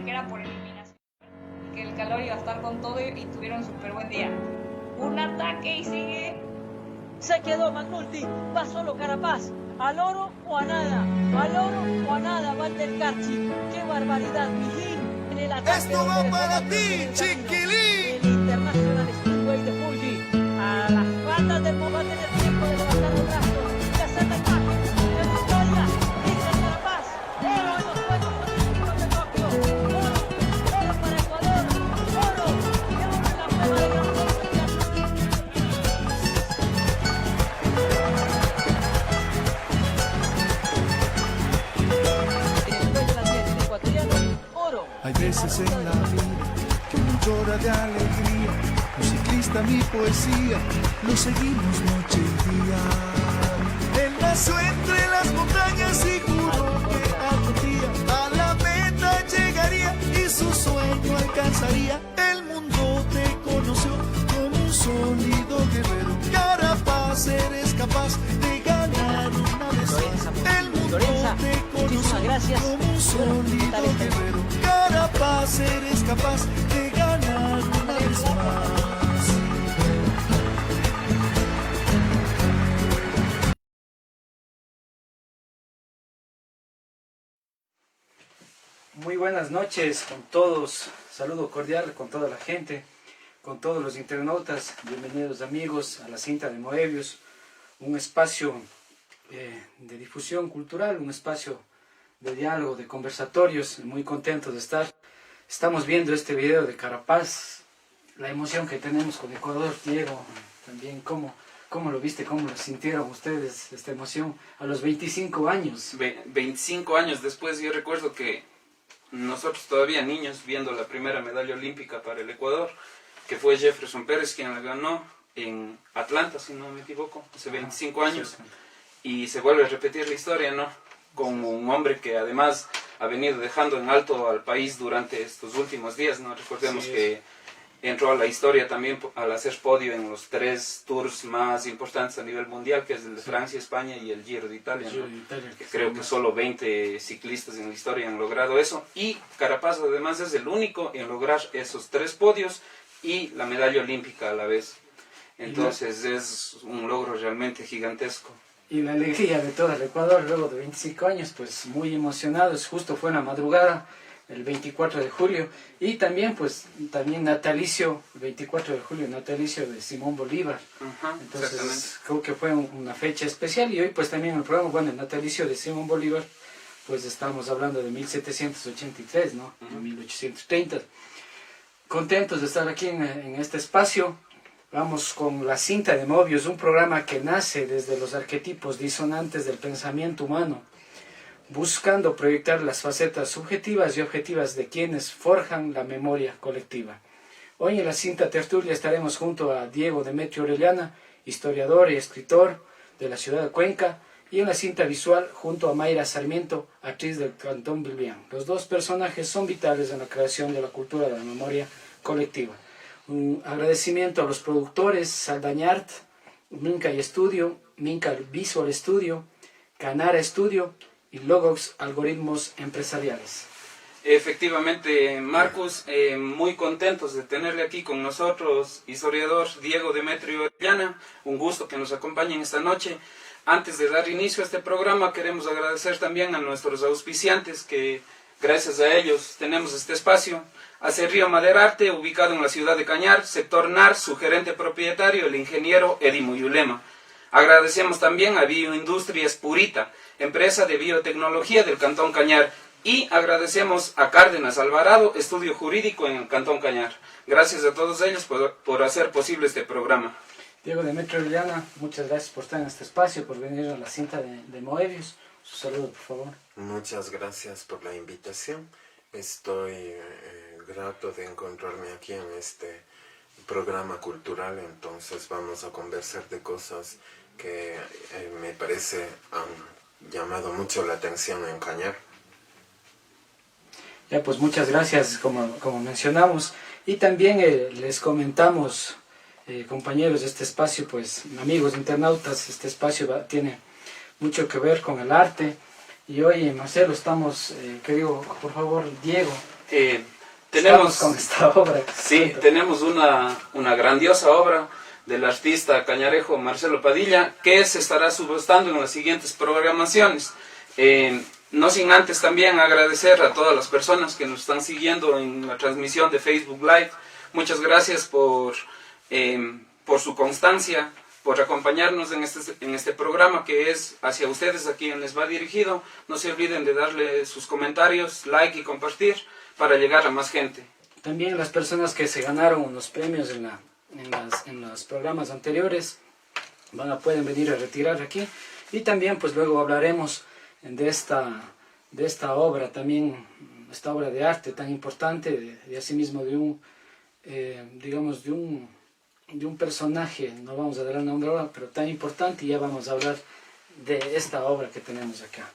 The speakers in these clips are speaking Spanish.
creían que era por eliminación, que el calor iba a estar con todo y tuvieron un súper buen día. Un ataque y sigue. Se quedó Magnulti, va solo Carapaz, al oro o a nada, al oro o a nada, Walter Carchi, qué barbaridad, Mijín en el ataque. Esto va para ti, chiquilín. El International Speedway de Fuji, a las patas del va a tener tiempo de levantar los brazos, de hacer la imagen de victoria, dice Carapaz, oro en los Juegos Olímpicos de Tokio, oro para Ecuador, oro, y ahora en la prueba de Gran Premio. Hay veces en la vida que uno llora de alegría. Un ciclista, mi poesía, lo seguimos noche y día. Él nació entre las montañas y juró que algún día a la meta llegaría y su sueño alcanzaría. El mundo te conoció como un sólido guerrero. Carapaz, eres capaz de ganar una vez más. El mundo te conoció como un sólido guerrero. Carapaz, eres capaz de ganar una vez más. Muy buenas noches con todos, saludo cordial con toda la gente, con todos los internautas, bienvenidos amigos a la cinta de Moebius, un espacio de difusión cultural, un espacio de diálogo, de conversatorios, muy contentos de estar. Estamos viendo este video de Carapaz, la emoción que tenemos con Ecuador. Diego, también, ¿cómo lo viste, cómo lo sintieron ustedes, esta emoción a los 25 años? 25 años después, yo recuerdo que nosotros todavía niños, viendo la primera medalla olímpica para el Ecuador, que fue Jefferson Pérez quien la ganó en Atlanta, si no me equivoco, hace 25 años, y se vuelve a repetir la historia, ¿no? Con un hombre que además ha venido dejando en alto al país durante estos últimos días, ¿no? Recordemos que entró a la historia también al hacer podio en los 3 tours más importantes a nivel mundial, que es el de Francia, España y el Giro de Italia, ¿no? Que creo que solo 20 ciclistas en la historia han logrado eso, y Carapaz además es el único en lograr esos 3 podios y la medalla olímpica a la vez. Entonces es un logro realmente gigantesco. Y la alegría de todo el Ecuador luego de 25 años, pues muy emocionados. Justo fue en la madrugada, el 24 de julio, y también también natalicio, el 24 de julio, natalicio de Simón Bolívar. Entonces creo que fue una fecha especial, y hoy pues también el programa, bueno, el natalicio de Simón Bolívar, pues estamos hablando de 1783, ¿no? 1830. Contentos de estar aquí en este espacio. Vamos con la cinta de Moebius, un programa que nace desde los arquetipos disonantes del pensamiento humano, buscando proyectar las facetas subjetivas y objetivas de quienes forjan la memoria colectiva. Hoy en la cinta tertulia estaremos junto a Diego Demetrio Orellana, historiador y escritor de la ciudad de Cuenca, y en la cinta visual junto a Mayra Sarmiento, actriz del Cantón Biblián. Los dos personajes son vitales en la creación de la cultura de la memoria colectiva. Un agradecimiento a los productores Saldañart, Minca y Estudio, Minca Visual Studio, Canara Studio y Logos Algoritmos Empresariales. Efectivamente, Marcus, muy contentos de tenerle aquí con nosotros, historiador Diego Demetrio Orellana, un gusto que nos acompañen esta noche. Antes de dar inicio a este programa, queremos agradecer también a nuestros auspiciantes, que gracias a ellos tenemos este espacio. Acerrío Maderarte, ubicado en la ciudad de Cañar, sector NAR, su gerente propietario, el ingeniero Edi Muyulema. Agradecemos también a Bioindustrias Purita, empresa de biotecnología del Cantón Cañar, y agradecemos a Cárdenas Alvarado, estudio jurídico en el Cantón Cañar. Gracias a todos ellos por hacer posible este programa. Diego Demetrio Orellana, muchas gracias por estar en este espacio, por venir a la cinta de Moebius. Su saludo, por favor. Muchas gracias por la invitación. Estoy grato de encontrarme aquí en este programa cultural, entonces vamos a conversar de cosas que me parece han llamado mucho la atención en Cañar. Ya, pues muchas gracias, como mencionamos, y también les comentamos, compañeros de este espacio, pues amigos internautas, este espacio tiene mucho que ver con el arte, y hoy Marcelo estamos, querido, por favor Diego, Estamos tenemos con esta obra. Sí, tenemos una grandiosa obra del artista cañarejo Marcelo Padilla que se estará subastando en las siguientes programaciones. No sin antes también agradecer a todas las personas que nos están siguiendo en la transmisión de Facebook Live. Muchas gracias por su constancia, por acompañarnos en este programa que es hacia ustedes, a quien les va dirigido. No se olviden de darle sus comentarios, like y compartir para llegar a más gente. También las personas que se ganaron unos premios en los programas anteriores pueden venir a retirar aquí. Y también pues luego hablaremos de esta obra también, esta obra de arte tan importante, de asimismo de un personaje, no vamos a dar el nombre ahora, pero tan importante, y ya vamos a hablar de esta obra que tenemos acá.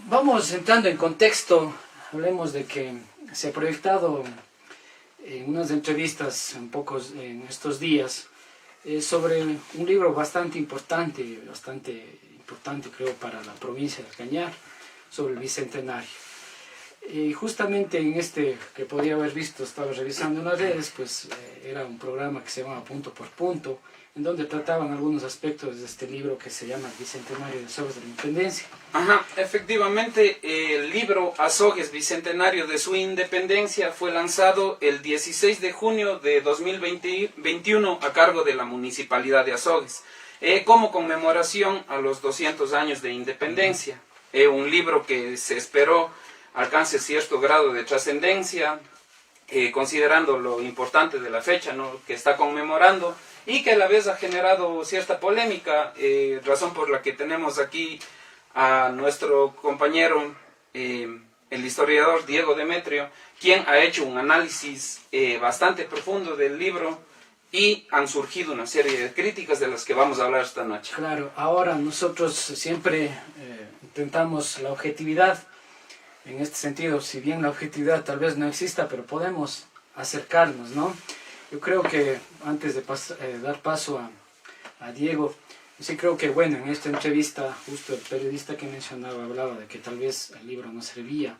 Vamos entrando en contexto, hablemos de que se ha proyectado en unas entrevistas en estos días sobre un libro bastante importante creo para la provincia de Cañar, sobre el Bicentenario. Y justamente en que podía haber visto, estaba revisando en las redes, pues era un programa que se llamaba Punto por Punto, en donde trataban algunos aspectos de este libro que se llama Bicentenario de Azogues de la Independencia. Ajá, efectivamente, el libro Azogues Bicentenario de su Independencia fue lanzado el 16 de junio de 2021 a cargo de la Municipalidad de Azogues, como conmemoración a los 200 años de independencia. Un libro que se esperó alcance cierto grado de trascendencia, considerando lo importante de la fecha, ¿no?, que está conmemorando, y que a la vez ha generado cierta polémica, razón por la que tenemos aquí a nuestro compañero, el historiador Diego Demetrio, quien ha hecho un análisis bastante profundo del libro, y han surgido una serie de críticas de las que vamos a hablar esta noche. Claro, ahora nosotros siempre intentamos la objetividad. En este sentido, si bien la objetividad tal vez no exista, pero podemos acercarnos, ¿no? Yo creo que antes de dar paso a Diego, sí creo que, bueno, en esta entrevista, justo el periodista que mencionaba hablaba de que tal vez el libro no servía,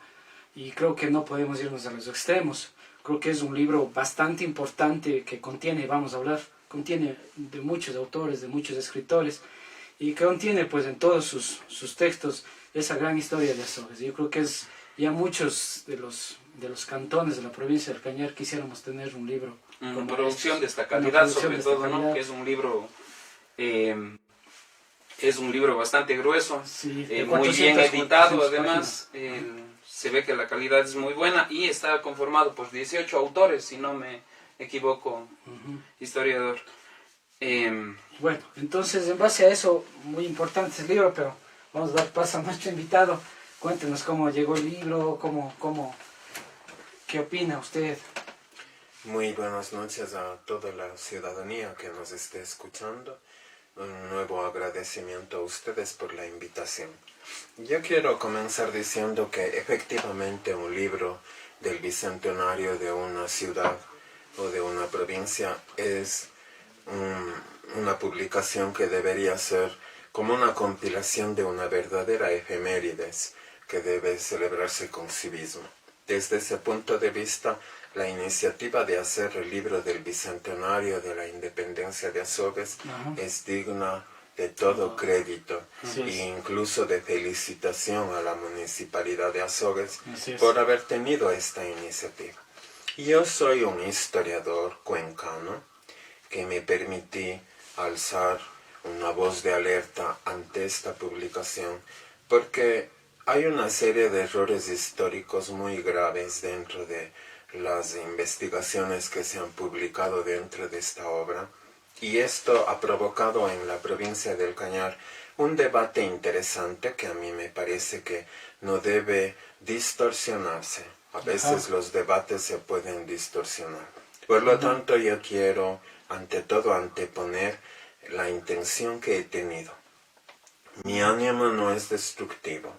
y creo que no podemos irnos a los extremos. Creo que es un libro bastante importante que contiene de muchos autores, de muchos escritores, y que contiene pues en todos sus textos esa gran historia de Azogues. Yo creo que ya muchos de los cantones de la provincia del Cañar quisiéramos tener un libro con producción de esta calidad, sobre todo, ¿no? Que es un libro bastante grueso, sí, muy bien editado, además se ve que la calidad es muy buena, y está conformado por 18 autores, si no me equivoco, historiador. Bueno, entonces en base a eso, muy importante el libro, pero vamos a dar paso a nuestro invitado. Cuéntenos cómo llegó el libro, ¿qué opina usted? Muy buenas noches a toda la ciudadanía que nos esté escuchando. Un nuevo agradecimiento a ustedes por la invitación. Yo quiero comenzar diciendo que efectivamente un libro del bicentenario de una ciudad o de una provincia es una publicación que debería ser como una compilación de una verdadera efemérides que debe celebrarse con civismo. Desde ese punto de vista, la iniciativa de hacer el libro del Bicentenario de la Independencia de Azogues es digna de todo crédito e incluso de felicitación a la Municipalidad de Azogues por haber tenido esta iniciativa. Yo soy un historiador cuencano que me permití alzar una voz de alerta ante esta publicación porque hay una serie de errores históricos muy graves dentro de las investigaciones que se han publicado dentro de esta obra, y esto ha provocado en la provincia del Cañar un debate interesante que a mí me parece que no debe distorsionarse. A veces los debates se pueden distorsionar. Por lo tanto, yo quiero ante todo anteponer la intención que he tenido. Mi ánimo no es destructivo,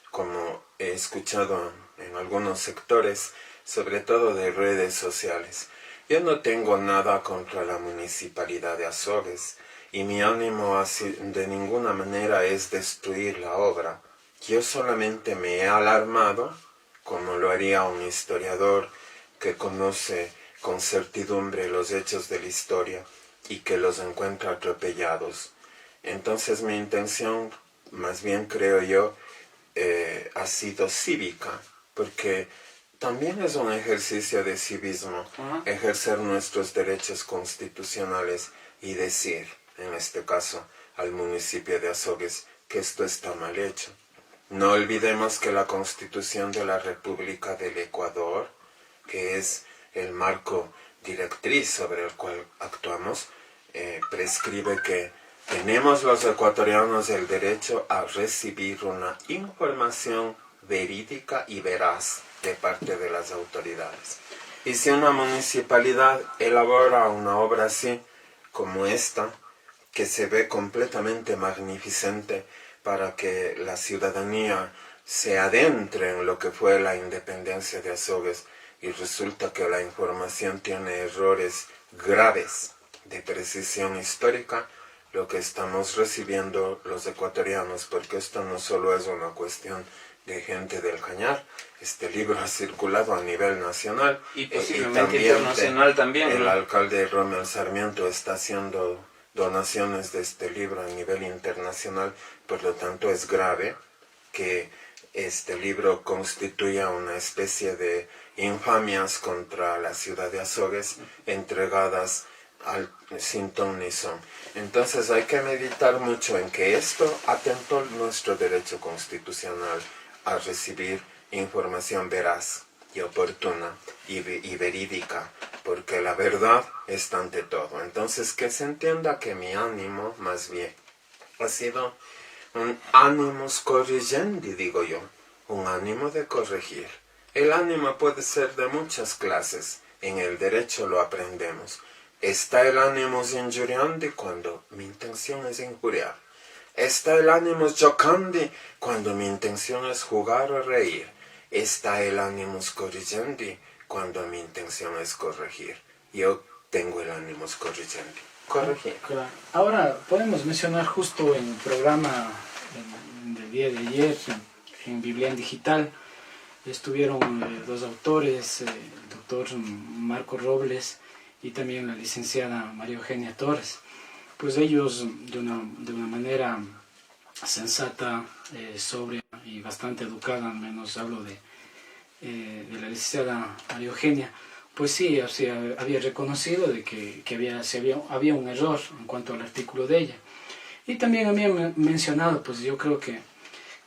como he escuchado en algunos sectores, sobre todo de redes sociales. Yo no tengo nada contra la Municipalidad de Azogues, y mi ánimo de ninguna manera es destruir la obra. Yo solamente me he alarmado como lo haría un historiador que conoce con certidumbre los hechos de la historia y que los encuentra atropellados. Entonces mi intención, más bien creo yo, ha sido cívica, porque también es un ejercicio de civismo, ejercer nuestros derechos constitucionales y decir, en este caso, al municipio de Azogues, que esto está mal hecho. No olvidemos que la Constitución de la República del Ecuador, que es el marco directriz sobre el cual actuamos, prescribe que tenemos los ecuatorianos el derecho a recibir una información verídica y veraz de parte de las autoridades. Y si una municipalidad elabora una obra así, como esta, que se ve completamente magnificente para que la ciudadanía se adentre en lo que fue la independencia de Azogues, y resulta que la información tiene errores graves de precisión histórica, lo que estamos recibiendo los ecuatorianos, porque esto no solo es una cuestión de gente del Cañar, este libro ha circulado a nivel nacional y posiblemente internacional también. El alcalde Romeo Sarmiento está haciendo donaciones de este libro a nivel internacional, por lo tanto es grave que este libro constituya una especie de infamias contra la ciudad de Azogues entregadas sin ton ni son. Entonces hay que meditar mucho en que esto atentó nuestro derecho constitucional a recibir información veraz y oportuna y verídica, porque la verdad está ante todo. Entonces que se entienda que mi ánimo más bien ha sido un animus corrigendi, digo yo, un ánimo de corregir. El ánimo puede ser de muchas clases, en el derecho lo aprendemos. Está el animus injuriandi cuando mi intención es injuriar. Está el animus jocandi cuando mi intención es jugar o reír. Está el animus corrigendi cuando mi intención es corregir. Yo tengo el animus corrigendi. Corregir. Claro. Ahora podemos mencionar justo en el programa del día de ayer, en Biblia Digital, estuvieron dos autores, el doctor Marco Robles y también la licenciada María Eugenia Torres. Pues ellos de una manera sensata, sobria y bastante educada, al menos hablo de la licenciada María Eugenia, pues sí, o sea, había reconocido de que había un error en cuanto al artículo de ella. Y también había mencionado, pues yo creo que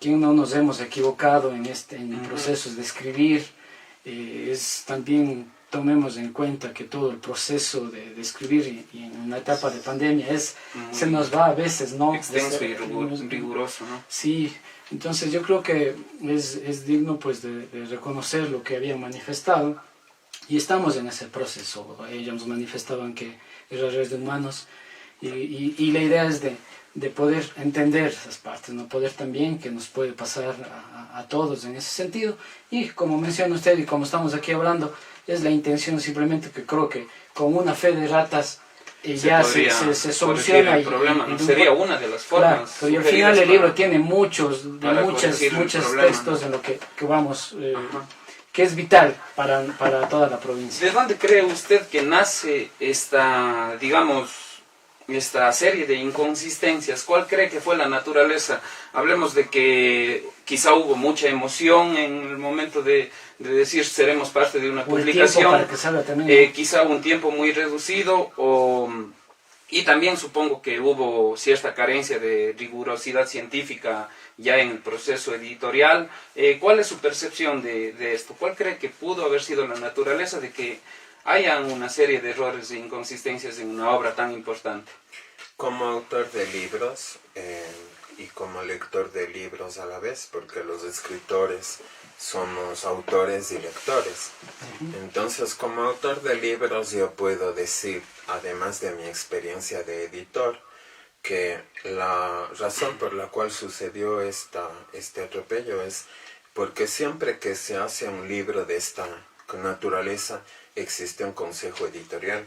no nos hemos equivocado en el proceso de escribir, es también tomemos en cuenta que todo el proceso de escribir y en una etapa de pandemia se nos va a veces, ¿no? Extenso y riguroso, ¿no? Sí, entonces yo creo que es digno pues de reconocer lo que habían manifestado y estamos en ese proceso. Ellos manifestaban que errores de humanos y la idea es de poder entender esas partes, no poder también que nos puede pasar a todos en ese sentido. Y como menciona usted y como estamos aquí hablando, es la intención simplemente que creo que con una fe de ratas ya se soluciona el problema, no sería una de las formas. Claro, y al final el libro tiene muchos textos en lo que vamos, que es vital para toda la provincia. ¿De dónde cree usted que nace esta serie de inconsistencias? ¿Cuál cree que fue la naturaleza? Hablemos de que quizá hubo mucha emoción en el momento de decir seremos parte de una publicación, quizá un tiempo muy reducido, y también supongo que hubo cierta carencia de rigurosidad científica ya en el proceso editorial. ¿Cuál es su percepción de esto? ¿Cuál cree que pudo haber sido la naturaleza de que hayan una serie de errores e inconsistencias en una obra tan importante? Como autor de libros y como lector de libros a la vez, porque los escritores somos autores y lectores. Entonces, como autor de libros yo puedo decir, además de mi experiencia de editor, que la razón por la cual sucedió este atropello es porque siempre que se hace un libro de esta naturaleza existe un consejo editorial.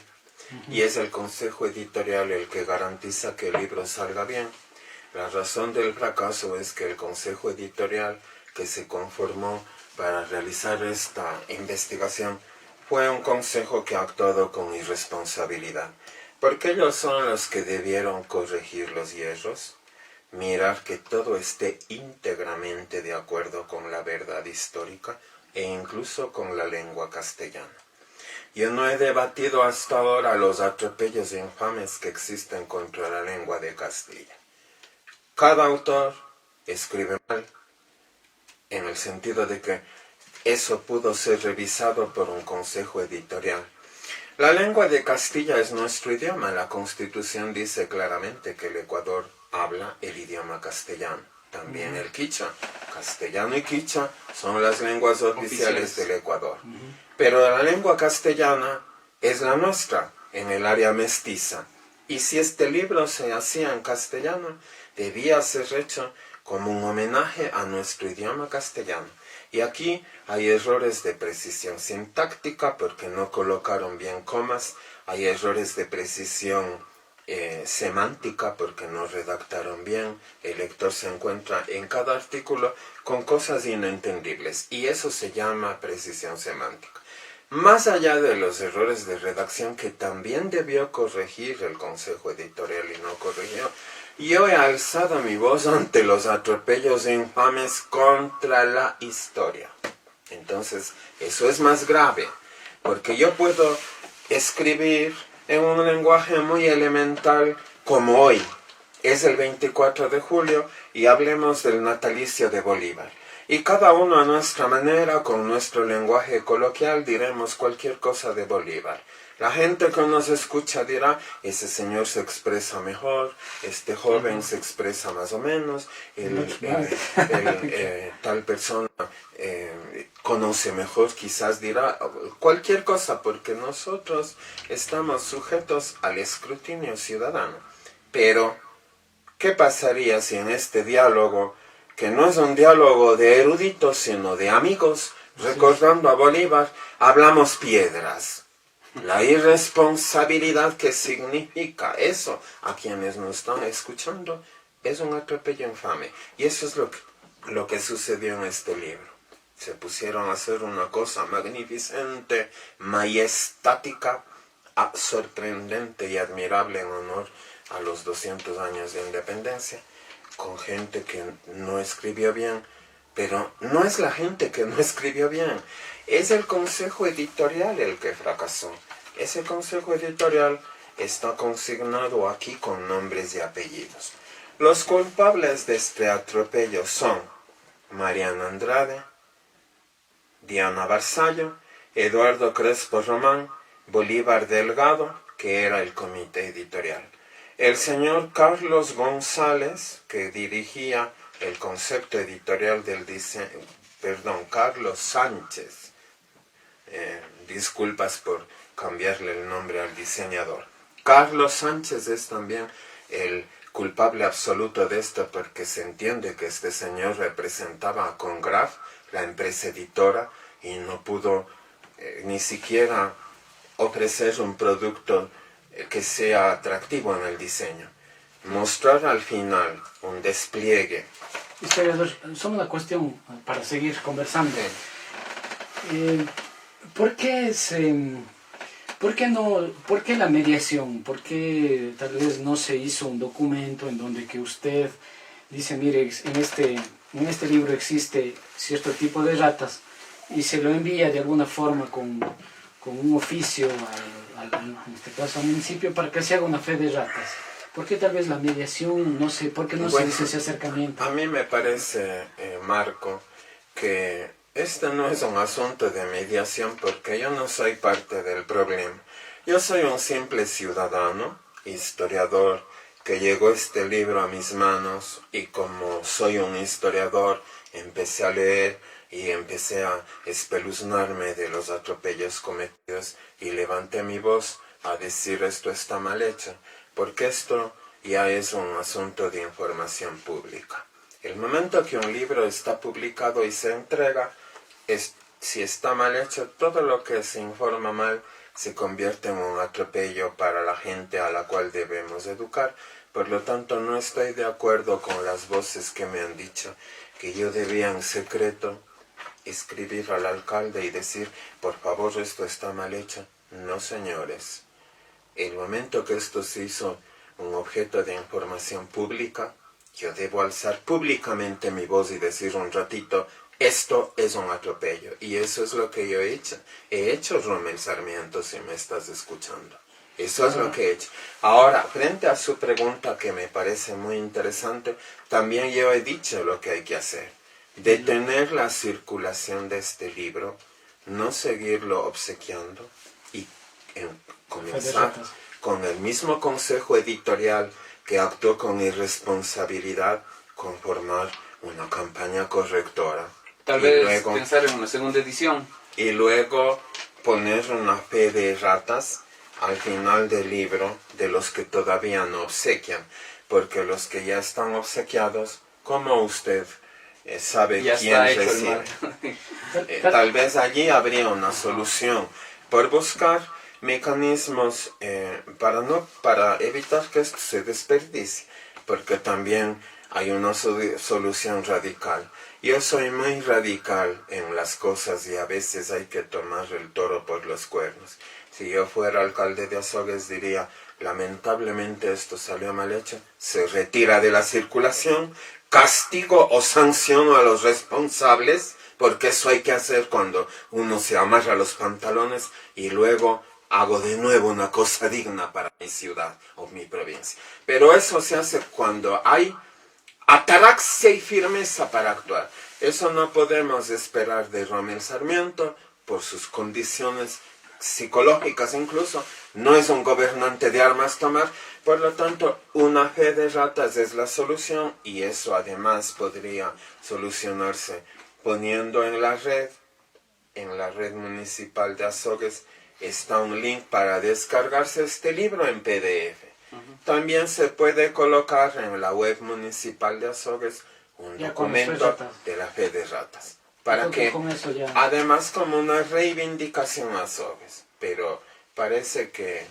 Y es el consejo editorial el que garantiza que el libro salga bien. La razón del fracaso es que el consejo editorial que se conformó para realizar esta investigación fue un consejo que ha actuado con irresponsabilidad, porque ellos son los que debieron corregir los hierros, mirar que todo esté íntegramente de acuerdo con la verdad histórica e incluso con la lengua castellana. Yo no he debatido hasta ahora los atropellos infames que existen contra la lengua de Castilla. Cada autor escribe mal, en el sentido de que eso pudo ser revisado por un consejo editorial. La lengua de Castilla es nuestro idioma. La Constitución dice claramente que el Ecuador habla el idioma castellano. También el quichua. Castellano y quichua son las lenguas oficiales del Ecuador. Pero la lengua castellana es la nuestra en el área mestiza. Y si este libro se hacía en castellano, debía ser hecho como un homenaje a nuestro idioma castellano. Y aquí hay errores de precisión sintáctica porque no colocaron bien comas, hay errores de precisión semántica porque no redactaron bien, el lector se encuentra en cada artículo con cosas inentendibles y eso se llama precisión semántica. Más allá de los errores de redacción que también debió corregir el consejo editorial y no corrigió, yo he alzado mi voz ante los atropellos infames contra la historia. Entonces, eso es más grave, porque yo puedo escribir en un lenguaje muy elemental como hoy. Es el 24 de julio y hablemos del natalicio de Bolívar. Y cada uno a nuestra manera, con nuestro lenguaje coloquial, diremos cualquier cosa de Bolívar. La gente que nos escucha dirá, ese señor se expresa mejor, este joven se expresa más o menos, tal persona conoce mejor, quizás dirá cualquier cosa, porque nosotros estamos sujetos al escrutinio ciudadano. Pero, ¿qué pasaría si en este diálogo, que no es un diálogo de eruditos, sino de amigos, recordando a Bolívar, hablamos piedras? La irresponsabilidad que significa eso a quienes nos están escuchando es un atropello infame. Y eso es lo que sucedió en este libro. Se pusieron a hacer una cosa magnificente, majestática, sorprendente y admirable en honor a los 200 años de independencia, con gente que no escribió bien. Pero no es la gente que no escribió bien, es el consejo editorial el que fracasó. Ese consejo editorial está consignado aquí con nombres y apellidos. Los culpables de este atropello son Mariana Andrade, Diana Barzallo, Eduardo Crespo Román, Bolívar Delgado, que era el comité editorial, el señor Carlos González, que dirigía el concepto editorial del diseño, Carlos Sánchez, disculpas por cambiarle el nombre al diseñador. Carlos Sánchez es también el culpable absoluto de esto porque se entiende que este señor representaba a Congraf, la empresa editora, y no pudo ni siquiera ofrecer un producto que sea atractivo en el diseño. Mostrar al final un despliegue. Historiador, solo una cuestión para seguir conversando. ¿Por qué la mediación? ¿Por qué tal vez no se hizo un documento en donde que usted dice, mire, en este libro existe cierto tipo de ratas y se lo envía de alguna forma con un oficio en este caso al municipio para que se haga una fe de ratas? ¿Por qué tal vez la mediación, no sé, por qué no se hizo ese acercamiento? A mí me parece, Marco, que este no es un asunto de mediación porque yo no soy parte del problema. Yo soy un simple ciudadano, historiador, que llegó este libro a mis manos y como soy un historiador, empecé a leer y empecé a espeluznarme de los atropellos cometidos y levanté mi voz a decir esto está mal hecho. Porque esto ya es un asunto de información pública. El momento que un libro está publicado y se entrega, si está mal hecho, todo lo que se informa mal se convierte en un atropello para la gente a la cual debemos educar. Por lo tanto, no estoy de acuerdo con las voces que me han dicho, que yo debía en secreto escribir al alcalde y decir, por favor, esto está mal hecho. No, señores. El momento que esto se hizo un objeto de información pública, yo debo alzar públicamente mi voz y decir un ratito, esto es un atropello. Y eso es lo que yo he hecho. He hecho, Rommel Sarmiento, si me estás escuchando. Eso es lo que he hecho. Ahora, frente a su pregunta que me parece muy interesante, también yo he dicho lo que hay que hacer. Detener la circulación de este libro, no seguirlo obsequiando y comenzar con el mismo consejo editorial que actuó con irresponsabilidad, conformar una campaña correctora. Tal vez pensar en una segunda edición. Y luego poner una fe de ratas al final del libro de los que todavía no obsequian, porque los que ya están obsequiados, como usted sabe ya quién está hecho recibe. el mal. Tal vez allí habría una solución por buscar mecanismos para evitar que esto se desperdicie, porque también hay una solución radical. Yo soy muy radical en las cosas y a veces hay que tomar el toro por los cuernos. Si yo fuera alcalde de Azogues diría, lamentablemente esto salió mal hecho, se retira de la circulación, castigo o sanciono a los responsables, porque eso hay que hacer cuando uno se amarra los pantalones y luego hago de nuevo una cosa digna para mi ciudad o mi provincia. Pero eso se hace cuando hay ataraxia y firmeza para actuar. Eso no podemos esperar de Rommel Sarmiento por sus condiciones psicológicas incluso. No es un gobernante de armas tomar. Por lo tanto, una fe de ratas es la solución y eso además podría solucionarse poniendo en la red municipal de Azogues, está un link para descargarse este libro en PDF. También se puede colocar en la web municipal de Azogues un documento de la fe de ratas. Para que, además como una reivindicación a Azogues. Pero parece que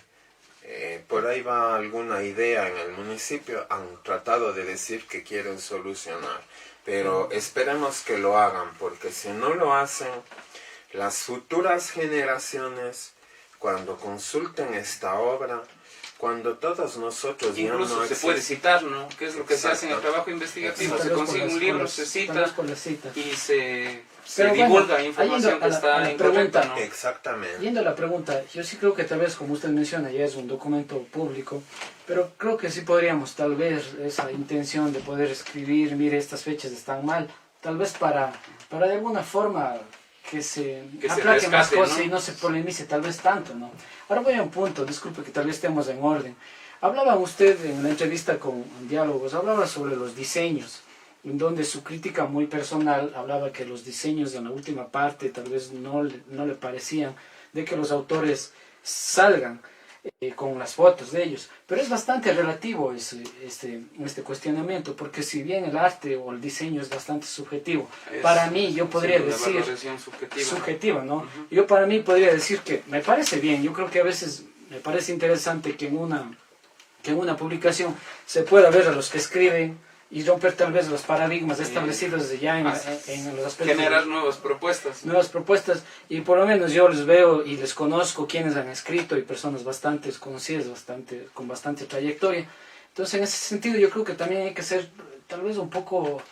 por ahí va alguna idea en el municipio. Han tratado de decir que quieren solucionar. Pero esperemos que lo hagan, porque si no lo hacen, las futuras generaciones, cuando consulten esta obra, cuando todos nosotros incluso ya no se puede citar, ¿no? ¿Qué es lo que se hace en el trabajo investigativo? Se consigue un libro, se cita y se divulga información que está incorrecta, ¿no? Exactamente. Yendo a la pregunta, yo sí creo que tal vez, como usted menciona, ya es un documento público, pero creo que sí podríamos, tal vez, esa intención de poder escribir, mire, estas fechas están mal, tal vez para de alguna forma que se aplaquen las cosas, ¿no? Y no se polemice tal vez tanto, ¿no? Ahora voy a un punto, disculpe que tal vez estemos en orden. Hablaba usted en una entrevista con Diálogos, hablaba sobre los diseños, en donde su crítica muy personal hablaba que los diseños en la última parte tal vez no le parecían, de que los autores salgan con las fotos de ellos. Pero es bastante relativo este cuestionamiento, porque si bien el arte o el diseño es bastante subjetivo, para mí yo podría decir... subjetiva, ¿no? Yo para mí podría decir que me parece bien, yo creo que a veces me parece interesante que en una publicación se pueda ver a los que escriben y romper tal vez los paradigmas establecidos ya en los aspectos. Generar nuevas propuestas. Nuevas propuestas, y por lo menos yo les veo y les conozco quienes han escrito y personas bastante conocidas, con bastante trayectoria. Entonces en ese sentido yo creo que también hay que ser tal vez un poco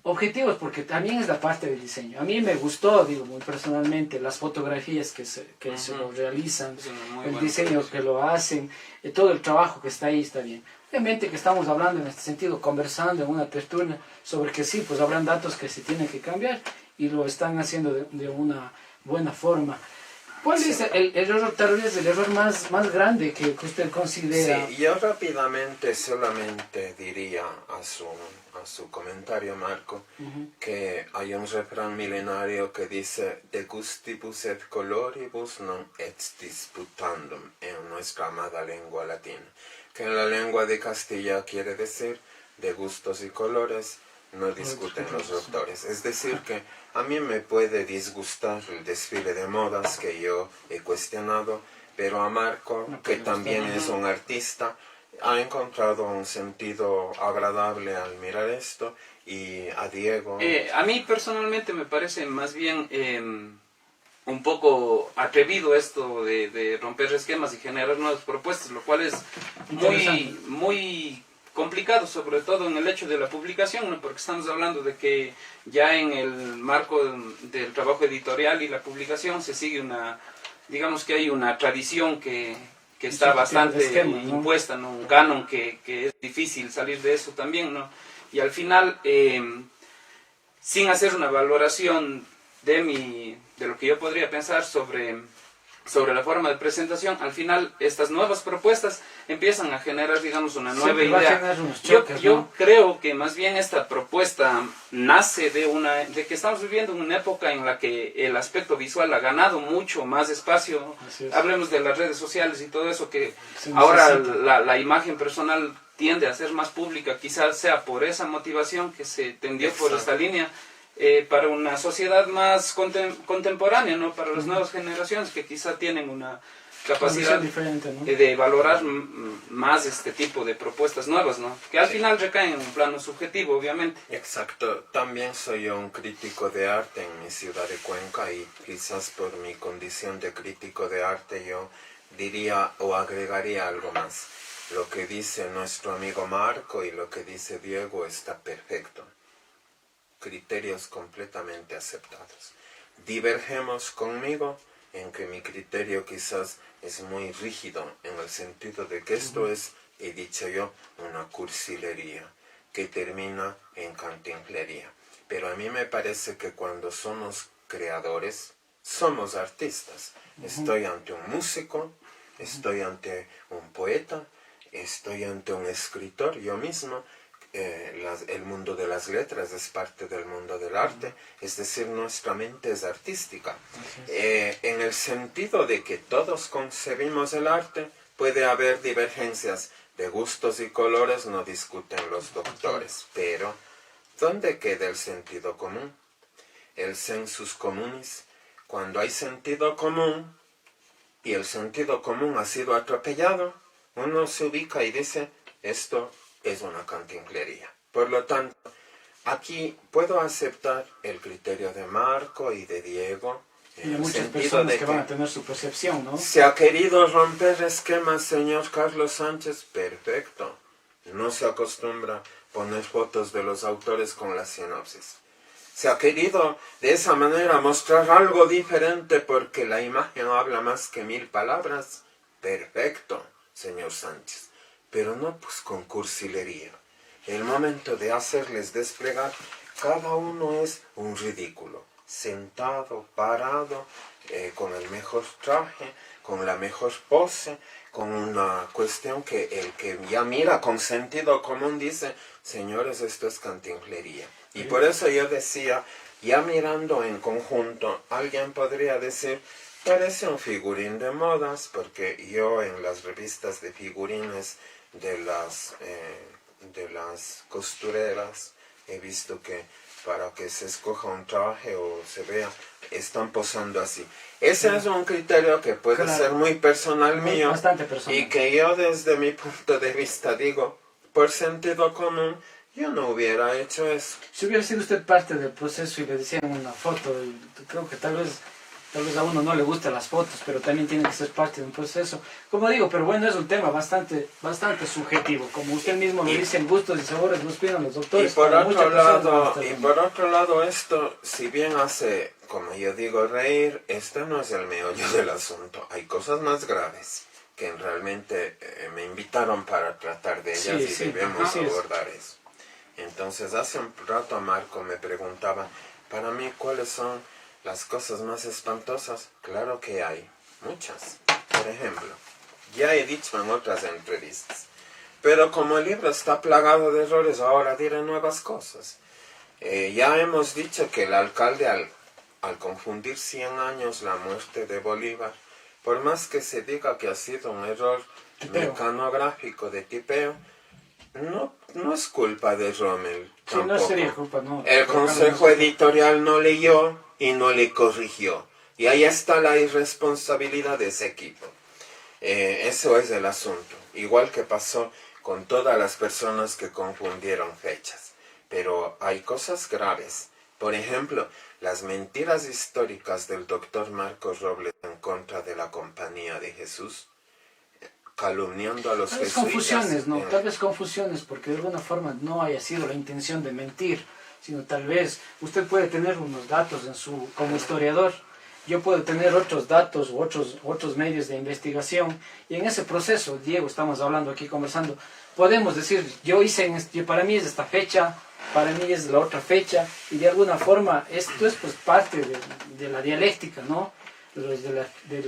objetivos, porque también es la parte del diseño. A mí me gustó, digo muy personalmente, las fotografías que se lo realizan, el diseño que lo hacen, todo el trabajo que está ahí está bien. Obviamente que estamos hablando en este sentido, conversando en una tertulia sobre que sí, pues habrán datos que se tienen que cambiar y lo están haciendo de una buena forma. ¿Cuál es el error, tal vez el error más grande que usted considera? Sí, yo rápidamente solamente diría a su comentario, Marco, que hay un refrán milenario que dice de gustibus et coloribus non et disputandum en nuestra amada lengua latina, que en la lengua de Castilla quiere decir de gustos y colores no discuten los autores. Es decir que a mí me puede disgustar el desfile de modas que yo he cuestionado, pero a Marco, que también es un artista, ha encontrado un sentido agradable al mirar esto, y a Diego... A mí personalmente me parece más bien un poco atrevido esto de romper esquemas y generar nuevas propuestas, lo cual es muy complicado, sobre todo en el hecho de la publicación, ¿no? Porque estamos hablando de que ya en el marco del trabajo editorial y la publicación se sigue digamos que hay una tradición que está bastante esquema, ¿no? impuesta, ¿no? Un canon que es difícil salir de eso también, ¿no? Y al final, sin hacer una valoración de lo que yo podría pensar sobre la forma de presentación, al final estas nuevas propuestas empiezan a generar, digamos, una nueva Siempre va a idea. generar unos choques, Yo ¿no? creo que más bien esta propuesta nace de que estamos viviendo en una época en la que el aspecto visual ha ganado mucho más espacio. Así es. Hablemos de las redes sociales y todo eso, que Se ahora necesita. la imagen personal tiende a ser más pública, quizás sea por esa motivación que se tendió por Exacto. esta línea, para una sociedad más contemporánea, ¿no? Para las nuevas generaciones que quizá tienen una capacidad diferente, ¿no? de valorar más este tipo de propuestas nuevas, ¿no? Que al final recaen en un plano subjetivo, obviamente. Exacto, también soy yo un crítico de arte en mi ciudad de Cuenca, y quizás por mi condición de crítico de arte yo diría o agregaría algo más. Lo que dice nuestro amigo Marco y lo que dice Diego está perfecto. Criterios completamente aceptados. Divergemos conmigo en que mi criterio quizás es muy rígido, en el sentido de que esto es, he dicho yo, una cursilería que termina en cantinflería. Pero a mí me parece que cuando somos creadores, somos artistas. Estoy ante un músico, estoy ante un poeta, estoy ante un escritor, yo mismo. El mundo de las letras es parte del mundo del arte, es decir, nuestra mente es artística. En el sentido de que todos concebimos el arte, puede haber divergencias de gustos y colores, no discuten los doctores, pero ¿dónde queda el sentido común? El sensus communis. Cuando hay sentido común y el sentido común ha sido atropellado, uno se ubica y dice, esto es una cantinflería. Por lo tanto, aquí puedo aceptar el criterio de Marco y de Diego, Y hay en el muchas sentido personas de que van a tener su percepción, ¿no? se ha querido romper esquemas, señor Carlos Sánchez, perfecto. No se acostumbra poner fotos de los autores con la sinopsis. Se ha querido de esa manera mostrar algo diferente porque la imagen habla más que 1000 palabras. Perfecto, señor Sánchez. Pero no pues con cursilería. El momento de hacerles desplegar, cada uno es un ridículo. Sentado, parado, con el mejor traje, con la mejor pose, con una cuestión que el que ya mira con sentido común dice, señores, esto es cantinflería. Y por eso yo decía, ya mirando en conjunto, alguien podría decir, parece un figurín de modas, porque yo en las revistas de figurines de las costureras he visto que para que se escoja un traje o se vea, están posando así. Ese es un criterio que puede ser muy personal mío, bastante personal. y que yo desde mi punto de vista digo, por sentido común, yo no hubiera hecho eso. Si hubiera sido usted parte del proceso y le decían una foto, creo que tal vez a uno no le gustan las fotos, pero también tiene que ser parte de un proceso. Como digo, pero bueno, es un tema bastante subjetivo. Como usted mismo lo dice, en gustos y sabores los piden los doctores. Y por otro lado, lado, esto, si bien hace, como yo digo, reír, este no es el meollo del asunto. Hay cosas más graves que realmente me invitaron para tratar de ellas, y debemos abordar eso. Entonces, hace un rato Marco me preguntaba, para mí, ¿cuáles son las cosas más espantosas? Claro que hay, muchas. Por ejemplo, ya he dicho en otras entrevistas, pero como el libro está plagado de errores, ahora diré nuevas cosas. Ya hemos dicho que el alcalde, al confundir 100 años la muerte de Bolívar, por más que se diga que ha sido un error mecanográfico de tipeo, no es culpa de Rommel. Sí, no sería culpa, no. El consejo editorial no leyó y no le corrigió. Y ahí está la irresponsabilidad de ese equipo. Eso es el asunto. Igual que pasó con todas las personas que confundieron fechas. Pero hay cosas graves. Por ejemplo, las mentiras históricas del doctor Marcos Robles en contra de la Compañía de Jesús, calumniando a los Tal vez jesuitas. confusiones, ¿no? Tal vez confusiones, porque de alguna forma no haya sido la intención de mentir, sino tal vez usted puede tener unos datos como historiador, yo puedo tener otros datos u otros medios de investigación, y en ese proceso, Diego, estamos hablando aquí, conversando, podemos decir, para mí es esta fecha, para mí es la otra fecha, y de alguna forma esto es pues parte de la dialéctica, ¿no? De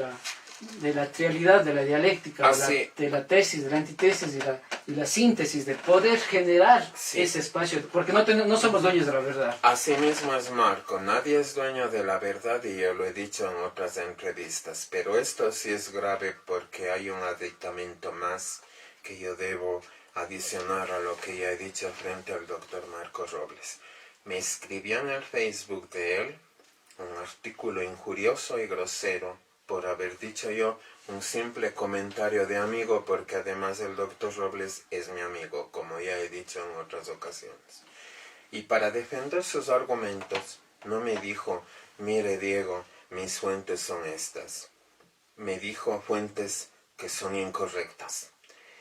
la trialidad, de la dialéctica, de la tesis, de la antitesis y la síntesis, de poder generar ese espacio, porque no somos dueños de la verdad. Así mismo es, Marco, nadie es dueño de la verdad, y yo lo he dicho en otras entrevistas, pero esto sí es grave porque hay un aditamento más que yo debo adicionar a lo que ya he dicho frente al doctor Marcos Robles. Me escribió en el Facebook de él un artículo injurioso y grosero por haber dicho yo un simple comentario de amigo, porque además el doctor Robles es mi amigo, como ya he dicho en otras ocasiones. Y para defender sus argumentos, no me dijo, mire Diego, mis fuentes son estas. Me dijo fuentes que son incorrectas.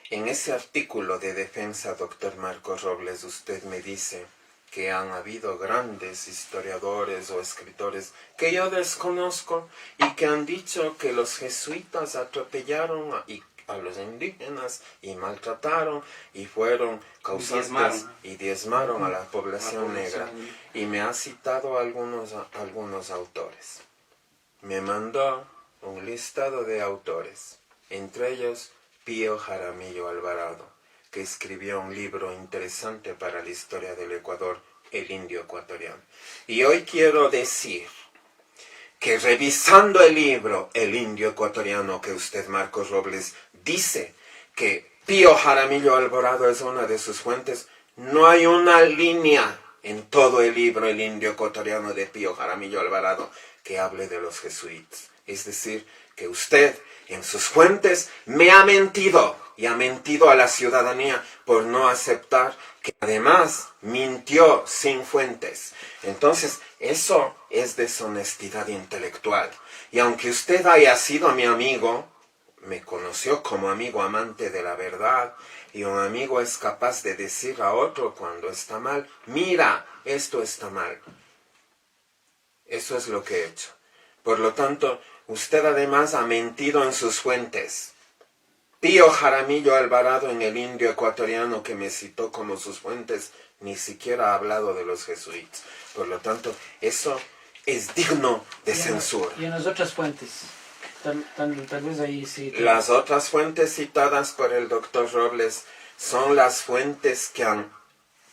En ese artículo de defensa, doctor Marcos Robles, usted me dice que han habido grandes historiadores o escritores que yo desconozco y que han dicho que los jesuitas atropellaron a los indígenas y maltrataron y fueron causantes y diezmaron a la población negra. Y me ha citado algunos autores. Me mandó un listado de autores, entre ellos Pío Jaramillo Alvarado, que escribió un libro interesante para la historia del Ecuador, El Indio Ecuatoriano. Y hoy quiero decir que revisando el libro El Indio Ecuatoriano, que usted, Marcos Robles, dice que Pío Jaramillo Alvarado es una de sus fuentes, no hay una línea en todo el libro El Indio Ecuatoriano de Pío Jaramillo Alvarado que hable de los jesuitas. Es decir, que usted en sus fuentes me ha mentido, y ha mentido a la ciudadanía por no aceptar que además mintió sin fuentes. Entonces, eso es deshonestidad intelectual. Y aunque usted haya sido mi amigo, me conoció como amigo amante de la verdad, y un amigo es capaz de decir a otro cuando está mal, mira, esto está mal. Eso es lo que he hecho. Por lo tanto, usted además ha mentido en sus fuentes. Pío Jaramillo Alvarado en El Indio Ecuatoriano, que me citó como sus fuentes, ni siquiera ha hablado de los jesuitas. Por lo tanto, eso es digno de censura. Y en las otras fuentes, tal vez ahí sí. Las otras fuentes citadas por el doctor Robles son las fuentes que han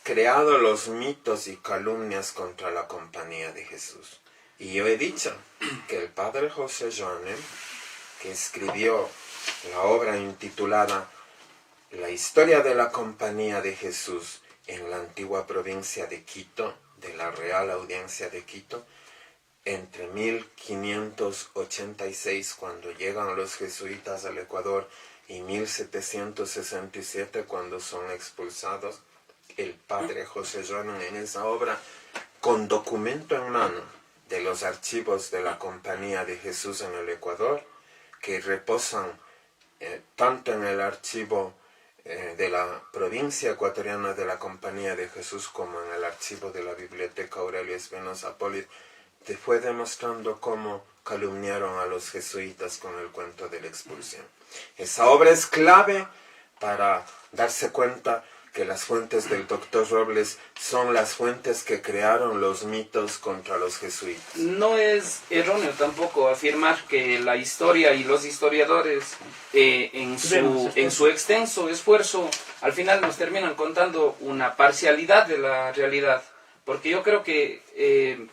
creado los mitos y calumnias contra la Compañía de Jesús. Y yo he dicho que el padre José Joanem, que escribió la obra intitulada La historia de la Compañía de Jesús en la antigua provincia de Quito, de la Real Audiencia de Quito, entre 1586, cuando llegan los jesuitas al Ecuador, y 1767, cuando son expulsados, el padre José Joanem en esa obra, con documento en mano de los archivos de la Compañía de Jesús en el Ecuador, que reposan tanto en el archivo de la provincia ecuatoriana de la Compañía de Jesús como en el archivo de la Biblioteca Aurelio Espinosa Polit, te fue demostrando cómo calumniaron a los jesuitas con el cuento de la expulsión. Esa obra es clave para darse cuenta que las fuentes del doctor Robles son las fuentes que crearon los mitos contra los jesuitas. No es erróneo tampoco afirmar que la historia y los historiadores en su extenso esfuerzo al final nos terminan contando una parcialidad de la realidad, porque yo creo que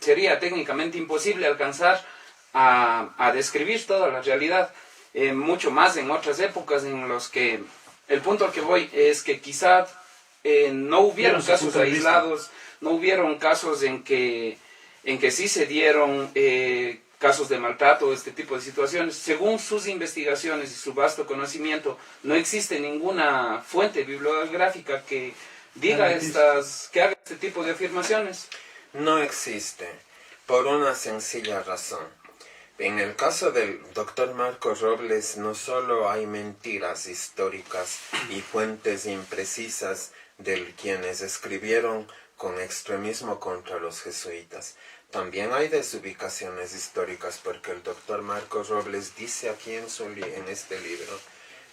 sería técnicamente imposible alcanzar a describir toda la realidad, mucho más en otras épocas en los que el punto al que voy es que quizá no hubieron casos aislados, no hubieron casos en que sí se dieron casos de maltrato, este tipo de situaciones. Según sus investigaciones y su vasto conocimiento, no existe ninguna fuente bibliográfica que diga que haga este tipo de afirmaciones. No existe, por una sencilla razón. En el caso del doctor Marco Robles no solo hay mentiras históricas y fuentes imprecisas de quienes escribieron con extremismo contra los jesuitas. También hay desubicaciones históricas porque el doctor Marco Robles dice aquí en este libro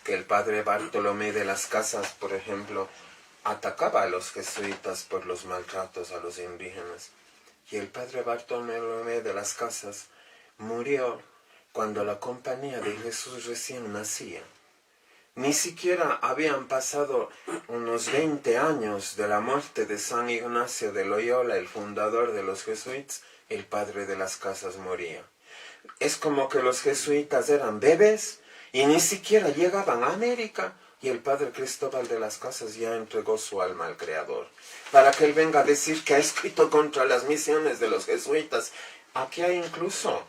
que el padre Bartolomé de las Casas, por ejemplo, atacaba a los jesuitas por los maltratos a los indígenas. Y el padre Bartolomé de las Casas murió cuando la Compañía de Jesús recién nacía. Ni siquiera habían pasado unos 20 años de la muerte de San Ignacio de Loyola, el fundador de los jesuitas, el padre de las Casas moría. Es como que los jesuitas eran bebés y ni siquiera llegaban a América, y el padre Cristóbal de las Casas ya entregó su alma al Creador, para que él venga a decir que ha escrito contra las misiones de los jesuitas. Aquí hay incluso